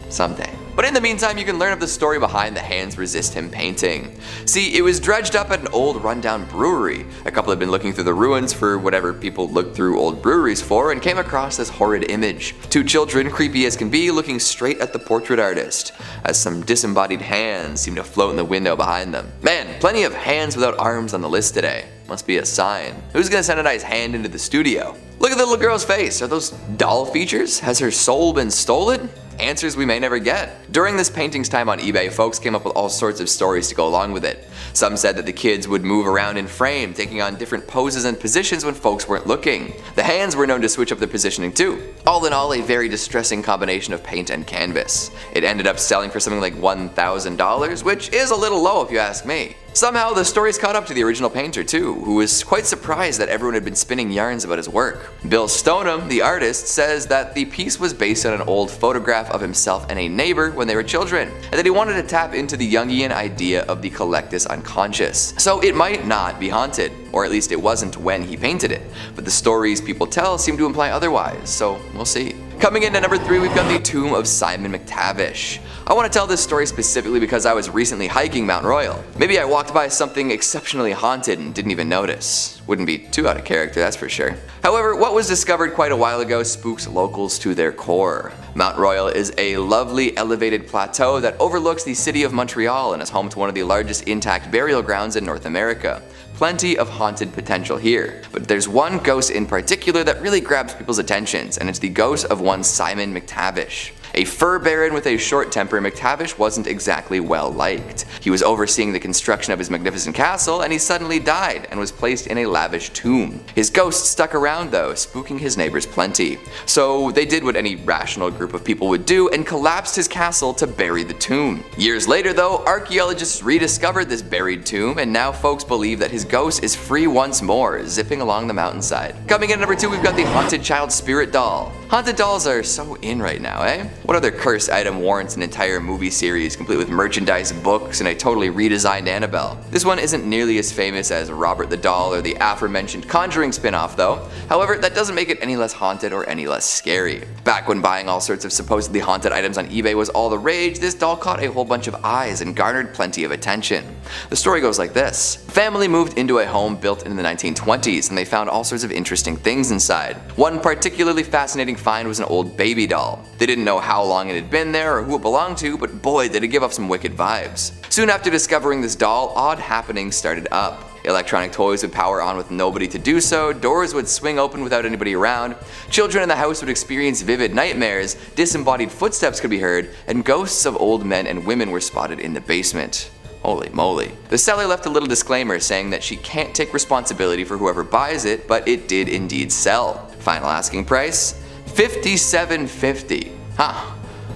Someday. But in the meantime, you can learn of the story behind the hands resist him painting. See, it was dredged up at an old rundown brewery. A couple had been looking through the ruins for whatever people look through old breweries for and came across this horrid image. Two children, creepy as can be, looking straight at the portrait artist, as some disembodied hands seem to float in the window behind them. Man, plenty of hands without arms on the list today. Must be a sign. Who's gonna send a nice hand into the studio? Look at the little girl's face. Are those doll features? Has her soul been stolen? Answers we may never get. During this painting's time on eBay, folks came up with all sorts of stories to go along with it. Some said that the kids would move around in frame, taking on different poses and positions when folks weren't looking. The hands were known to switch up their positioning too. All in all, a very distressing combination of paint and canvas. It ended up selling for something like $1,000, which is a little low if you ask me. Somehow, the stories caught up to the original painter too, who was quite surprised that everyone had been spinning yarns about his work. Bill Stoneham, the artist, says that the piece was based on an old photograph of himself and a neighbor when they were children, and that he wanted to tap into the Jungian idea of the collectus unconscious. So it might not be haunted, or at least it wasn't when he painted it, but the stories people tell seem to imply otherwise, so we'll see. Coming in at number 3, we've got the Tomb of Simon McTavish. I want to tell this story specifically because I was recently hiking Mount Royal. Maybe I walked by something exceptionally haunted and didn't even notice. Wouldn't be too out of character, that's for sure. However, what was discovered quite a while ago spooks locals to their core. Mount Royal is a lovely elevated plateau that overlooks the city of Montreal and is home to one of the largest intact burial grounds in North America. Plenty of haunted potential here, but there's one ghost in particular that really grabs people's attentions, and it's the ghost of one Simon McTavish. A fur baron with a short temper, McTavish wasn't exactly well liked. He was overseeing the construction of his magnificent castle and he suddenly died and was placed in a lavish tomb. His ghost stuck around though, spooking his neighbors plenty. So they did what any rational group of people would do and collapsed his castle to bury the tomb. Years later though, archaeologists rediscovered this buried tomb and now folks believe that his ghost is free once more, zipping along the mountainside. Coming in at number 2, we've got the Haunted Child Spirit Doll. Haunted dolls are so in right now, eh? What other cursed item warrants an entire movie series complete with merchandise, books, and a totally redesigned Annabelle? This one isn't nearly as famous as Robert the Doll or the aforementioned Conjuring spin-off though. However, that doesn't make it any less haunted or any less scary. Back when buying all sorts of supposedly haunted items on eBay was all the rage, this doll caught a whole bunch of eyes and garnered plenty of attention. The story goes like this. A family moved into a home built in the 1920s and they found all sorts of interesting things inside. One particularly fascinating find was an old baby doll. They didn't know how long it had been there or who it belonged to, but boy did it give off some wicked vibes. Soon after discovering this doll, odd happenings started up. Electronic toys would power on with nobody to do so, doors would swing open without anybody around, children in the house would experience vivid nightmares, disembodied footsteps could be heard, and ghosts of old men and women were spotted in the basement. Holy moly. The seller left a little disclaimer saying that she can't take responsibility for whoever buys it, but it did indeed sell. Final asking price? $57.50. Huh.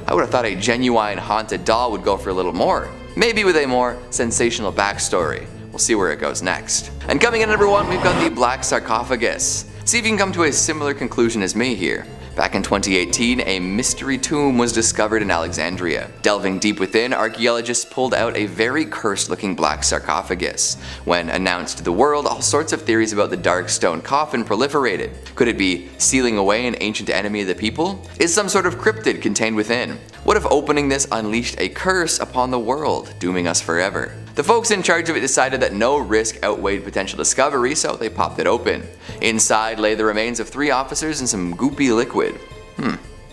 I would have thought a genuine haunted doll would go for a little more. Maybe with a more sensational backstory. We'll see where it goes next. And coming in at number 1, we've got the Black Sarcophagus. See if you can come to a similar conclusion as me here. Back in 2018, a mystery tomb was discovered in Alexandria. Delving deep within, archaeologists pulled out a very cursed-looking black sarcophagus. When announced to the world, all sorts of theories about the dark stone coffin proliferated. Could it be sealing away an ancient enemy of the people? Is some sort of cryptid contained within? What if opening this unleashed a curse upon the world, dooming us forever? The folks in charge of it decided that no risk outweighed potential discovery, so they popped it open. Inside lay the remains of 3 officers and some goopy liquid.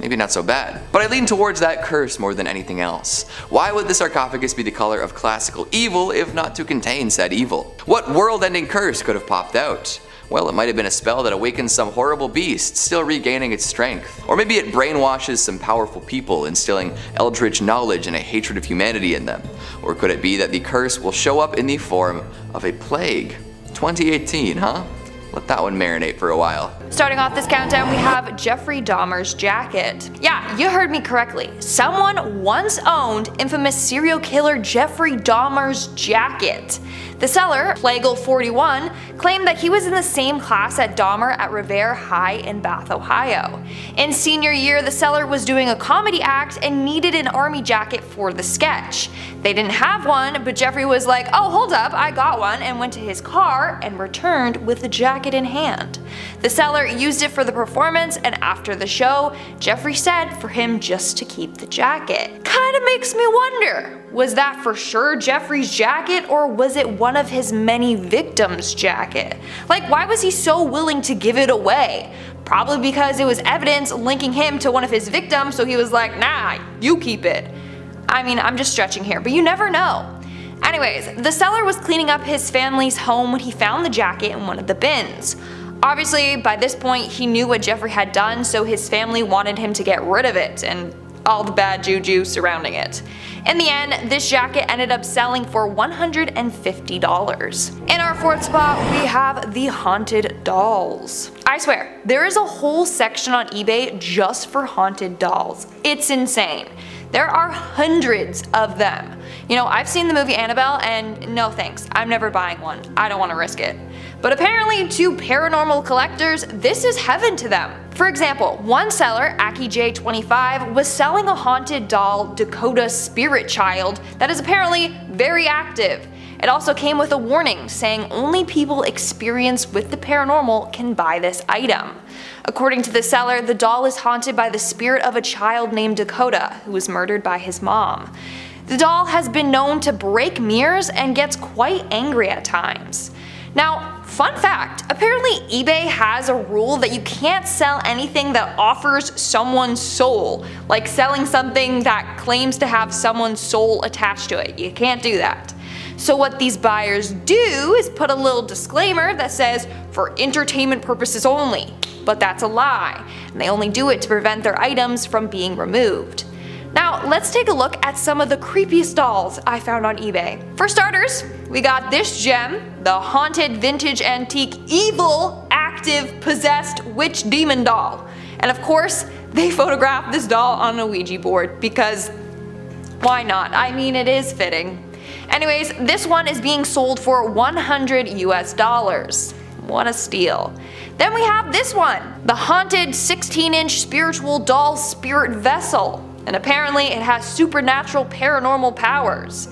Maybe not so bad. But I lean towards that curse more than anything else. Why would the sarcophagus be the color of classical evil if not to contain said evil? What world-ending curse could have popped out? Well, it might have been a spell that awakens some horrible beast, still regaining its strength. Or maybe it brainwashes some powerful people, instilling eldritch knowledge and a hatred of humanity in them. Or could it be that the curse will show up in the form of a plague? 2018, huh? Let that one marinate for a while. Starting off this countdown, we have Jeffrey Dahmer's jacket. Yeah, you heard me correctly. Someone once owned infamous serial killer Jeffrey Dahmer's jacket. The seller, Plagle41, claimed that he was in the same class at Dahmer at Revere High in Bath, Ohio. In senior year, the seller was doing a comedy act and needed an army jacket for the sketch. They didn't have one, but Jeffrey was like, "Oh, hold up, I got one," and went to his car and returned with the jacket in hand. The seller used it for the performance, and after the show, Jeffrey said for him just to keep the jacket. Kinda makes me wonder, was that for sure Jeffrey's jacket, or was it one of his many victims' jacket? Like, why was he so willing to give it away? Probably because it was evidence linking him to one of his victims, so he was like, "Nah, you keep it." I mean, I'm just stretching here, but you never know. Anyways, the seller was cleaning up his family's home when he found the jacket in one of the bins. Obviously, by this point, he knew what Jeffrey had done, so his family wanted him to get rid of it and all the bad juju surrounding it. In the end, this jacket ended up selling for $150. In our fourth spot, we have the haunted dolls. I swear, there is a whole section on eBay just for haunted dolls. It's insane. There are hundreds of them. You know, I've seen the movie Annabelle, and no thanks, I'm never buying one. I don't want to risk it. But apparently to paranormal collectors, this is heaven to them. For example, one seller, Aki J25, was selling a haunted doll, Dakota Spirit Child, that is apparently very active. It also came with a warning saying only people experienced with the paranormal can buy this item. According to the seller, the doll is haunted by the spirit of a child named Dakota, who was murdered by his mom. The doll has been known to break mirrors and gets quite angry at times. Now, fun fact, apparently eBay has a rule that you can't sell anything that offers someone's soul, like selling something that claims to have someone's soul attached to it. You can't do that. So what these buyers do is put a little disclaimer that says, "for entertainment purposes only," but that's a lie, and they only do it to prevent their items from being removed. Now, let's take a look at some of the creepiest dolls I found on eBay. For starters, we got this gem, the haunted vintage antique evil active possessed witch demon doll. And of course, they photographed this doll on a Ouija board because why not? I mean, it is fitting. Anyways, this one is being sold for $100 US. What a steal. Then we have this one, the haunted 16-inch spiritual doll spirit vessel. And apparently it has supernatural paranormal powers.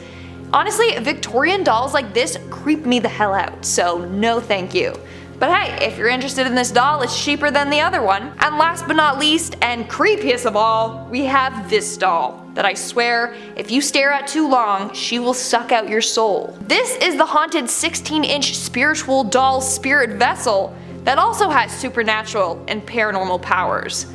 Honestly, Victorian dolls like this creep me the hell out, so no thank you. But hey, if you're interested in this doll, it's cheaper than the other one. And last but not least, and creepiest of all, we have this doll that I swear, if you stare at too long, she will suck out your soul. This is the haunted 16-inch spiritual doll spirit vessel that also has supernatural and paranormal powers.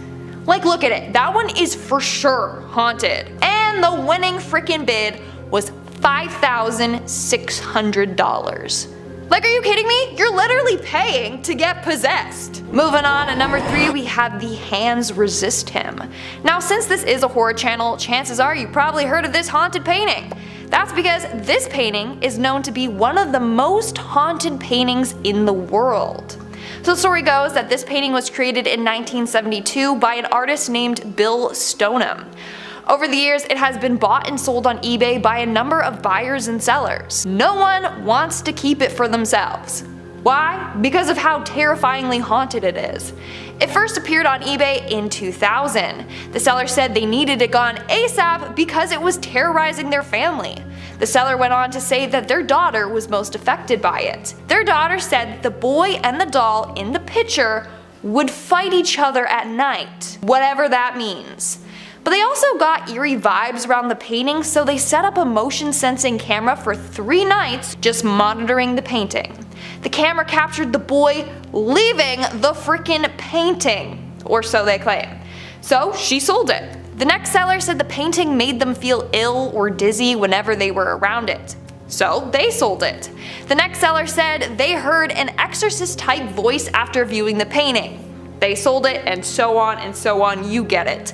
Like, look at it, that one is for sure haunted. And the winning freaking bid was $5,600. Like, are you kidding me? You're literally paying to get possessed. Moving on, at number 3 we have the Hands Resist Him. Now, since this is a horror channel, chances are you probably heard of this haunted painting. That's because this painting is known to be one of the most haunted paintings in the world. So the story goes that this painting was created in 1972 by an artist named Bill Stoneham. Over the years, it has been bought and sold on eBay by a number of buyers and sellers. No one wants to keep it for themselves. Why? Because of how terrifyingly haunted it is. It first appeared on eBay in 2000. The seller said they needed it gone ASAP because it was terrorizing their family. The seller went on to say that their daughter was most affected by it. Their daughter said that the boy and the doll in the picture would fight each other at night, whatever that means. But they also got eerie vibes around the painting, so they set up a motion sensing camera for 3 nights just monitoring the painting. The camera captured the boy leaving the freaking painting, or so they claim. So she sold it. The next seller said the painting made them feel ill or dizzy whenever they were around it. So they sold it. The next seller said they heard an exorcist type voice after viewing the painting. They sold it, and so on, you get it.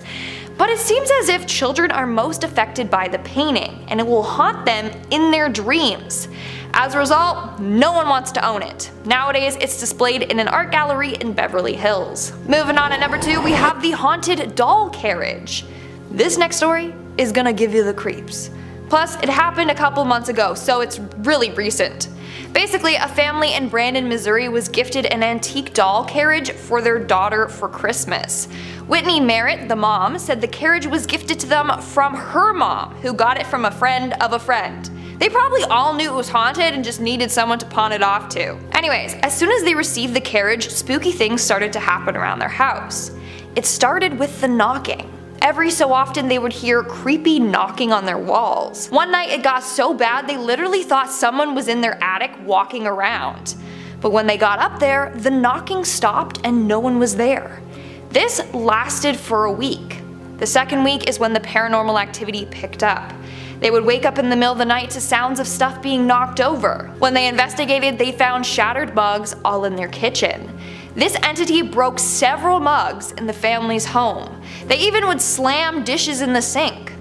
But it seems as if children are most affected by the painting, and it will haunt them in their dreams. As a result, no one wants to own it. Nowadays, it's displayed in an art gallery in Beverly Hills. Moving on, at number 2, we have the haunted doll carriage. This next story is gonna give you the creeps. Plus, it happened a couple months ago, so it's really recent. Basically, a family in Brandon, Missouri was gifted an antique doll carriage for their daughter for Christmas. Whitney Merritt, the mom, said the carriage was gifted to them from her mom, who got it from a friend of a friend. They probably all knew it was haunted and just needed someone to pawn it off to. Anyways, as soon as they received the carriage, spooky things started to happen around their house. It started with the knocking. Every so often they would hear creepy knocking on their walls. One night it got so bad they literally thought someone was in their attic walking around. But when they got up there, the knocking stopped and no one was there. This lasted for a week. The second week is when the paranormal activity picked up. They would wake up in the middle of the night to sounds of stuff being knocked over. When they investigated, they found shattered mugs all in their kitchen. This entity broke several mugs in the family's home. They even would slam dishes in the sink.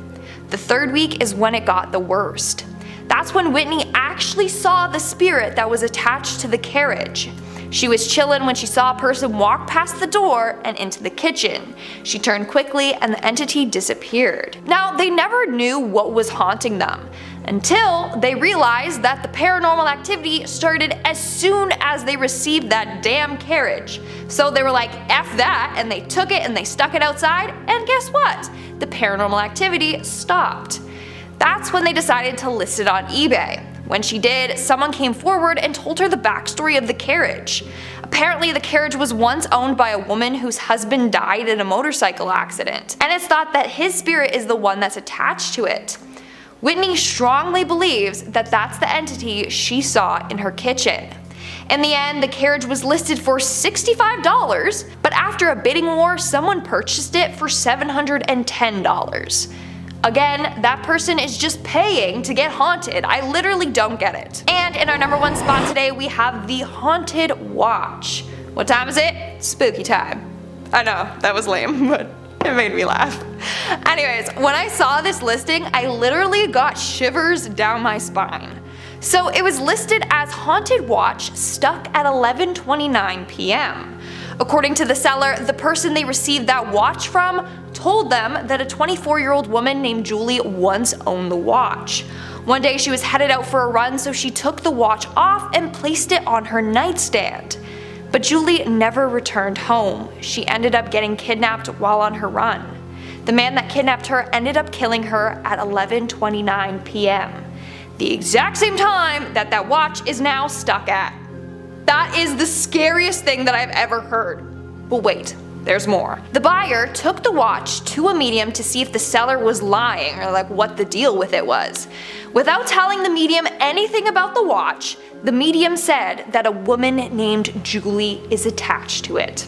The third week is when it got the worst. That's when Whitney actually saw the spirit that was attached to the carriage. She was chillin' when she saw a person walk past the door and into the kitchen. She turned quickly and the entity disappeared. Now, they never knew what was haunting them until they realized that the paranormal activity started as soon as they received that damn carriage. So they were like, F that, and they took it and they stuck it outside, and guess what? The paranormal activity stopped. That's when they decided to list it on eBay. When she did, someone came forward and told her the backstory of the carriage. Apparently, the carriage was once owned by a woman whose husband died in a motorcycle accident, and it's thought that his spirit is the one that's attached to it. Whitney strongly believes that that's the entity she saw in her kitchen. In the end, the carriage was listed for $65, but after a bidding war, someone purchased it for $710. Again, that person is just paying to get haunted. I literally don't get it. And in our number one spot today, we have the Haunted Watch. What time is it? Spooky time. I know, that was lame, but it made me laugh. Anyways, when I saw this listing, I literally got shivers down my spine. So it was listed as Haunted Watch, stuck at 11:29 p.m. According to the seller, the person they received that watch from told them that a 24-year-old woman named Julie once owned the watch. One day she was headed out for a run, so she took the watch off and placed it on her nightstand. But Julie never returned home. She ended up getting kidnapped while on her run. The man that kidnapped her ended up killing her at 11:29 p.m. The exact same time that that watch is now stuck at. That is the scariest thing that I've ever heard. But wait, there's more. The buyer took the watch to a medium to see if the seller was lying, or like what the deal with it was. Without telling the medium anything about the watch, the medium said that a woman named Julie is attached to it.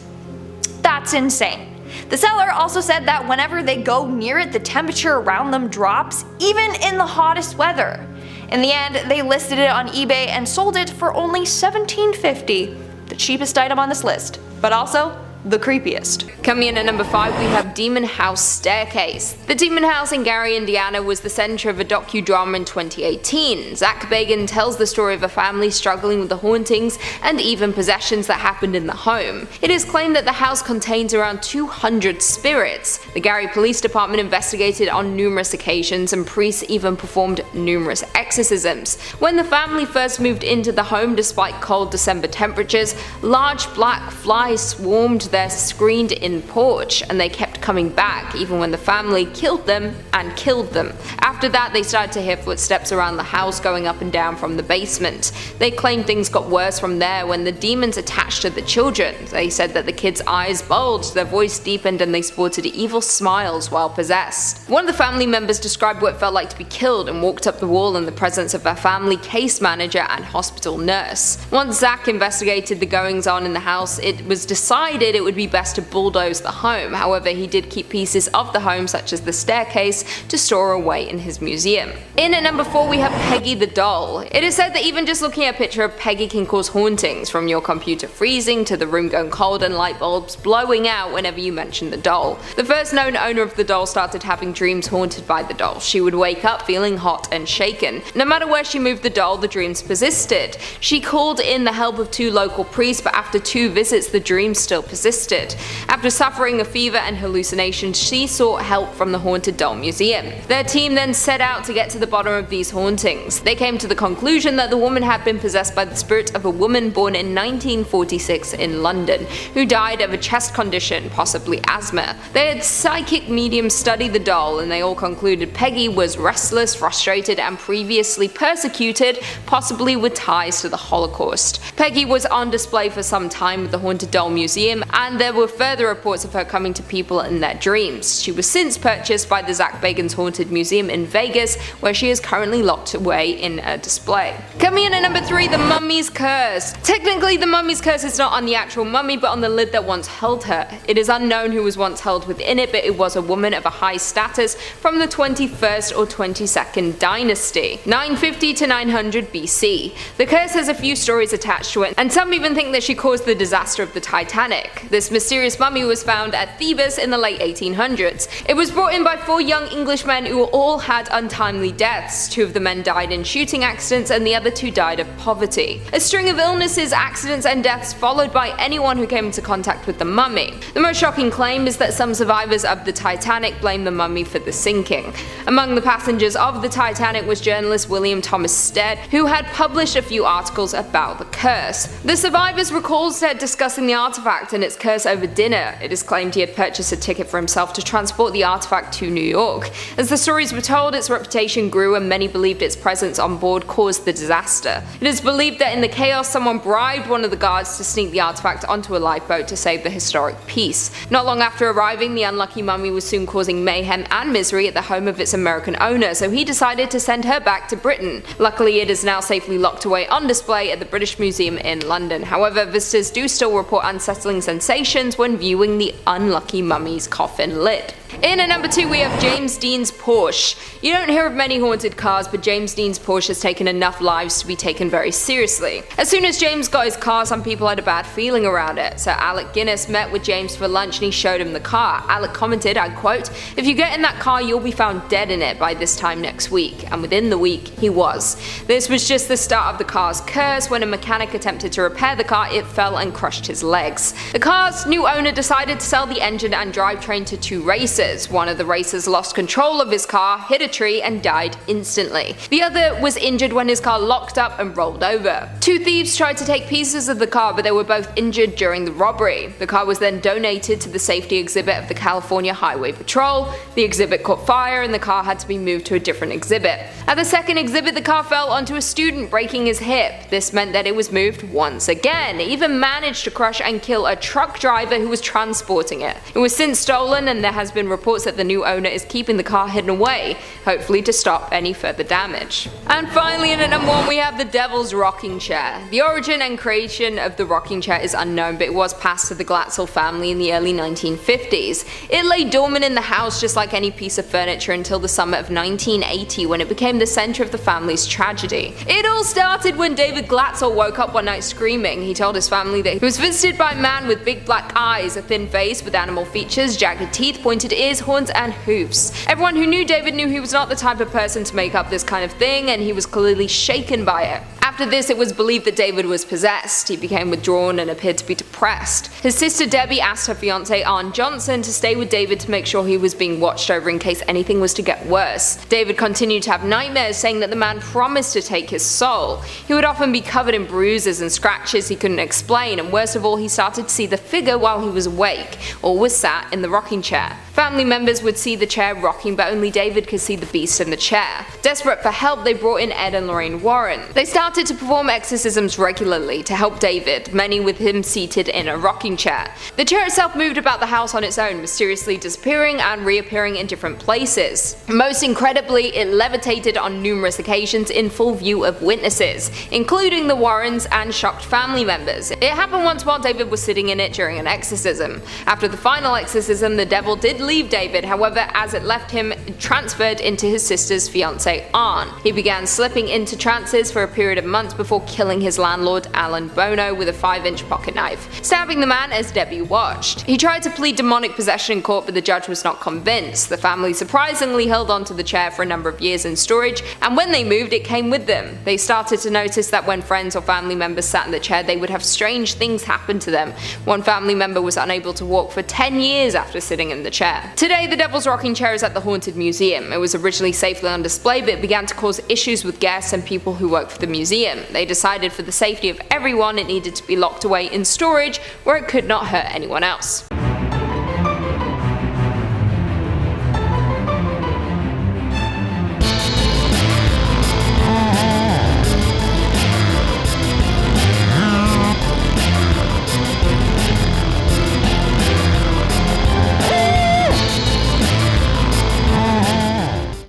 That's insane. The seller also said that whenever they go near it, the temperature around them drops, even in the hottest weather. In the end, they listed it on eBay and sold it for only $17.50, the cheapest item on this list, but also the creepiest. Coming in at number 5, we have Demon House Staircase. The Demon House in Gary, Indiana was the center of a docudrama in 2018. Zach Bagans tells the story of a family struggling with the hauntings and even possessions that happened in the home. It is claimed that the house contains around 200 spirits. The Gary Police Department investigated on numerous occasions, and priests even performed numerous exorcisms. When the family first moved into the home, despite cold December temperatures, large black flies swarmed their screened-in porch, and they kept coming back even when the family killed them and killed them. After that, they started to hear footsteps around the house going up and down from the basement. They claimed things got worse from there when the demons attached to the children. They said that the kids' eyes bulged, their voice deepened, and they sported evil smiles while possessed. One of the family members described what it felt like to be killed and walked up the wall in the presence of their family case manager and hospital nurse. Once Zach investigated the goings-on in the house, it was decided it would be best to bulldoze the home. However, he did keep pieces of the home, such as the staircase, to store away in his museum. In at number 4, we have Peggy the doll. It is said that even just looking at a picture of Peggy can cause hauntings, from your computer freezing to the room going cold and light bulbs blowing out whenever you mention the doll. The first known owner of the doll started having dreams haunted by the doll. She would wake up feeling hot and shaken. No matter where she moved the doll, the dreams persisted. She called in the help of 2 local priests, but after 2 visits, the dreams still persisted. After suffering a fever and hallucinations, hallucinations, she sought help from the Haunted Doll Museum. Their team then set out to get to the bottom of these hauntings. They came to the conclusion that the woman had been possessed by the spirit of a woman born in 1946 in London, who died of a chest condition, possibly asthma. They had psychic mediums study the doll, and they all concluded Peggy was restless, frustrated, and previously persecuted, possibly with ties to the Holocaust. Peggy was on display for some time with the Haunted Doll Museum, and there were further reports of her coming to people in their dreams. She was since purchased by the Zach Bagans Haunted Museum in Vegas, where she is currently locked away in a display. Coming in at number 3, the Mummy's Curse. Technically, the Mummy's Curse is not on the actual mummy, but on the lid that once held her. It is unknown who was once held within it, but it was a woman of a high status from the 21st or 22nd dynasty, 950 to 900 BC. The curse has a few stories attached to it, and some even think that she caused the disaster of the Titanic. This mysterious mummy was found at Thebes in the late 1800s. It was brought in by 4 young Englishmen who all had untimely deaths. 2 of the men died in shooting accidents, and the other 2 died of poverty. A string of illnesses, accidents, and deaths followed by anyone who came into contact with the mummy. The most shocking claim is that some survivors of the Titanic blame the mummy for the sinking. Among the passengers of the Titanic was journalist William Thomas Stead, who had published a few articles about the curse. The survivors recalled Stead discussing the artifact and its curse over dinner. It is claimed he had purchased a ticket for himself to transport the artifact to New York. As the stories were told, its reputation grew and many believed its presence on board caused the disaster. It is believed that in the chaos, someone bribed one of the guards to sneak the artifact onto a lifeboat to save the historic piece. Not long after arriving, the unlucky mummy was soon causing mayhem and misery at the home of its American owner, so he decided to send her back to Britain. Luckily, it is now safely locked away on display at the British Museum in London. However, visitors do still report unsettling sensations when viewing the unlucky mummy's coffin lid. In at number 2, we have James Dean's Porsche. You don't hear of many haunted cars, but James Dean's Porsche has taken enough lives to be taken very seriously. As soon as James got his car, some people had a bad feeling around it. So Alec Guinness met with James for lunch and he showed him the car. Alec commented, I quote, "If you get in that car, you'll be found dead in it by this time next week." And within the week, he was. This was just the start of the car's curse. When a mechanic attempted to repair the car, it fell and crushed his legs. The car's new owner decided to sell the engine and drivetrain to 2 racers. One of the racers lost control of his car, hit a tree, and died instantly. The other was injured when his car locked up and rolled over. 2 thieves tried to take pieces of the car, but they were both injured during the robbery. The car was then donated to the safety exhibit of the California Highway Patrol. The exhibit caught fire and the car had to be moved to a different exhibit. At the second exhibit, the car fell onto a student, breaking his hip. This meant that it was moved once again. It even managed to crush and kill a truck driver who was transporting it. It was since stolen, and there has been reports that the new owner is keeping the car hidden away, hopefully to stop any further damage. And finally, in at number 1, we have the Devil's Rocking Chair. The origin and creation of the rocking chair is unknown, but it was passed to the Glatzel family in the early 1950s. It lay dormant in the house just like any piece of furniture until the summer of 1980, when it became the center of the family's tragedy. It all started when David Glatzel woke up one night screaming. He told his family that he was visited by a man with big black eyes, a thin face with animal features, jagged teeth, pointed ears, horns, and hoofs. Everyone who knew David knew he was not the type of person to make up this kind of thing, and he was clearly shaken by it. After this, it was believed that David was possessed. He became withdrawn and appeared to be depressed. His sister Debbie asked her fiance Arn Johnson to stay with David to make sure he was being watched over in case anything was to get worse. David continued to have nightmares, saying that the man promised to take his soul. He would often be covered in bruises and scratches he couldn't explain, and worst of all, he started to see the figure while he was awake, or was sat in the rocking chair. Family members would see the chair rocking, but only David could see the beast in the chair. Desperate for help, they brought in Ed and Lorraine Warren. They started to perform exorcisms regularly to help David, many with him seated in a rocking chair. The chair itself moved about the house on its own, mysteriously disappearing and reappearing in different places. Most incredibly, it levitated on numerous occasions in full view of witnesses, including the Warrens and shocked family members. It happened once while David was sitting in it during an exorcism. After the final exorcism, the devil did leave David, however, as it left him, it transferred into his sister's fiance Arn. He began slipping into trances for a period of months before killing his landlord Alan Bono with a 5-inch pocket knife, stabbing the man as Debbie watched. He tried to plead demonic possession in court, but the judge was not convinced. The family surprisingly held onto the chair for a number of years in storage, and when they moved, it came with them. They started to notice that when friends or family members sat in the chair, they would have strange things happen to them. One family member was unable to walk for 10 years after sitting in the chair. there. Today, the Devil's Rocking Chair is at the Haunted Museum. It was originally safely on display, but it began to cause issues with guests and people who work for the museum. They decided for the safety of everyone, it needed to be locked away in storage where it could not hurt anyone else.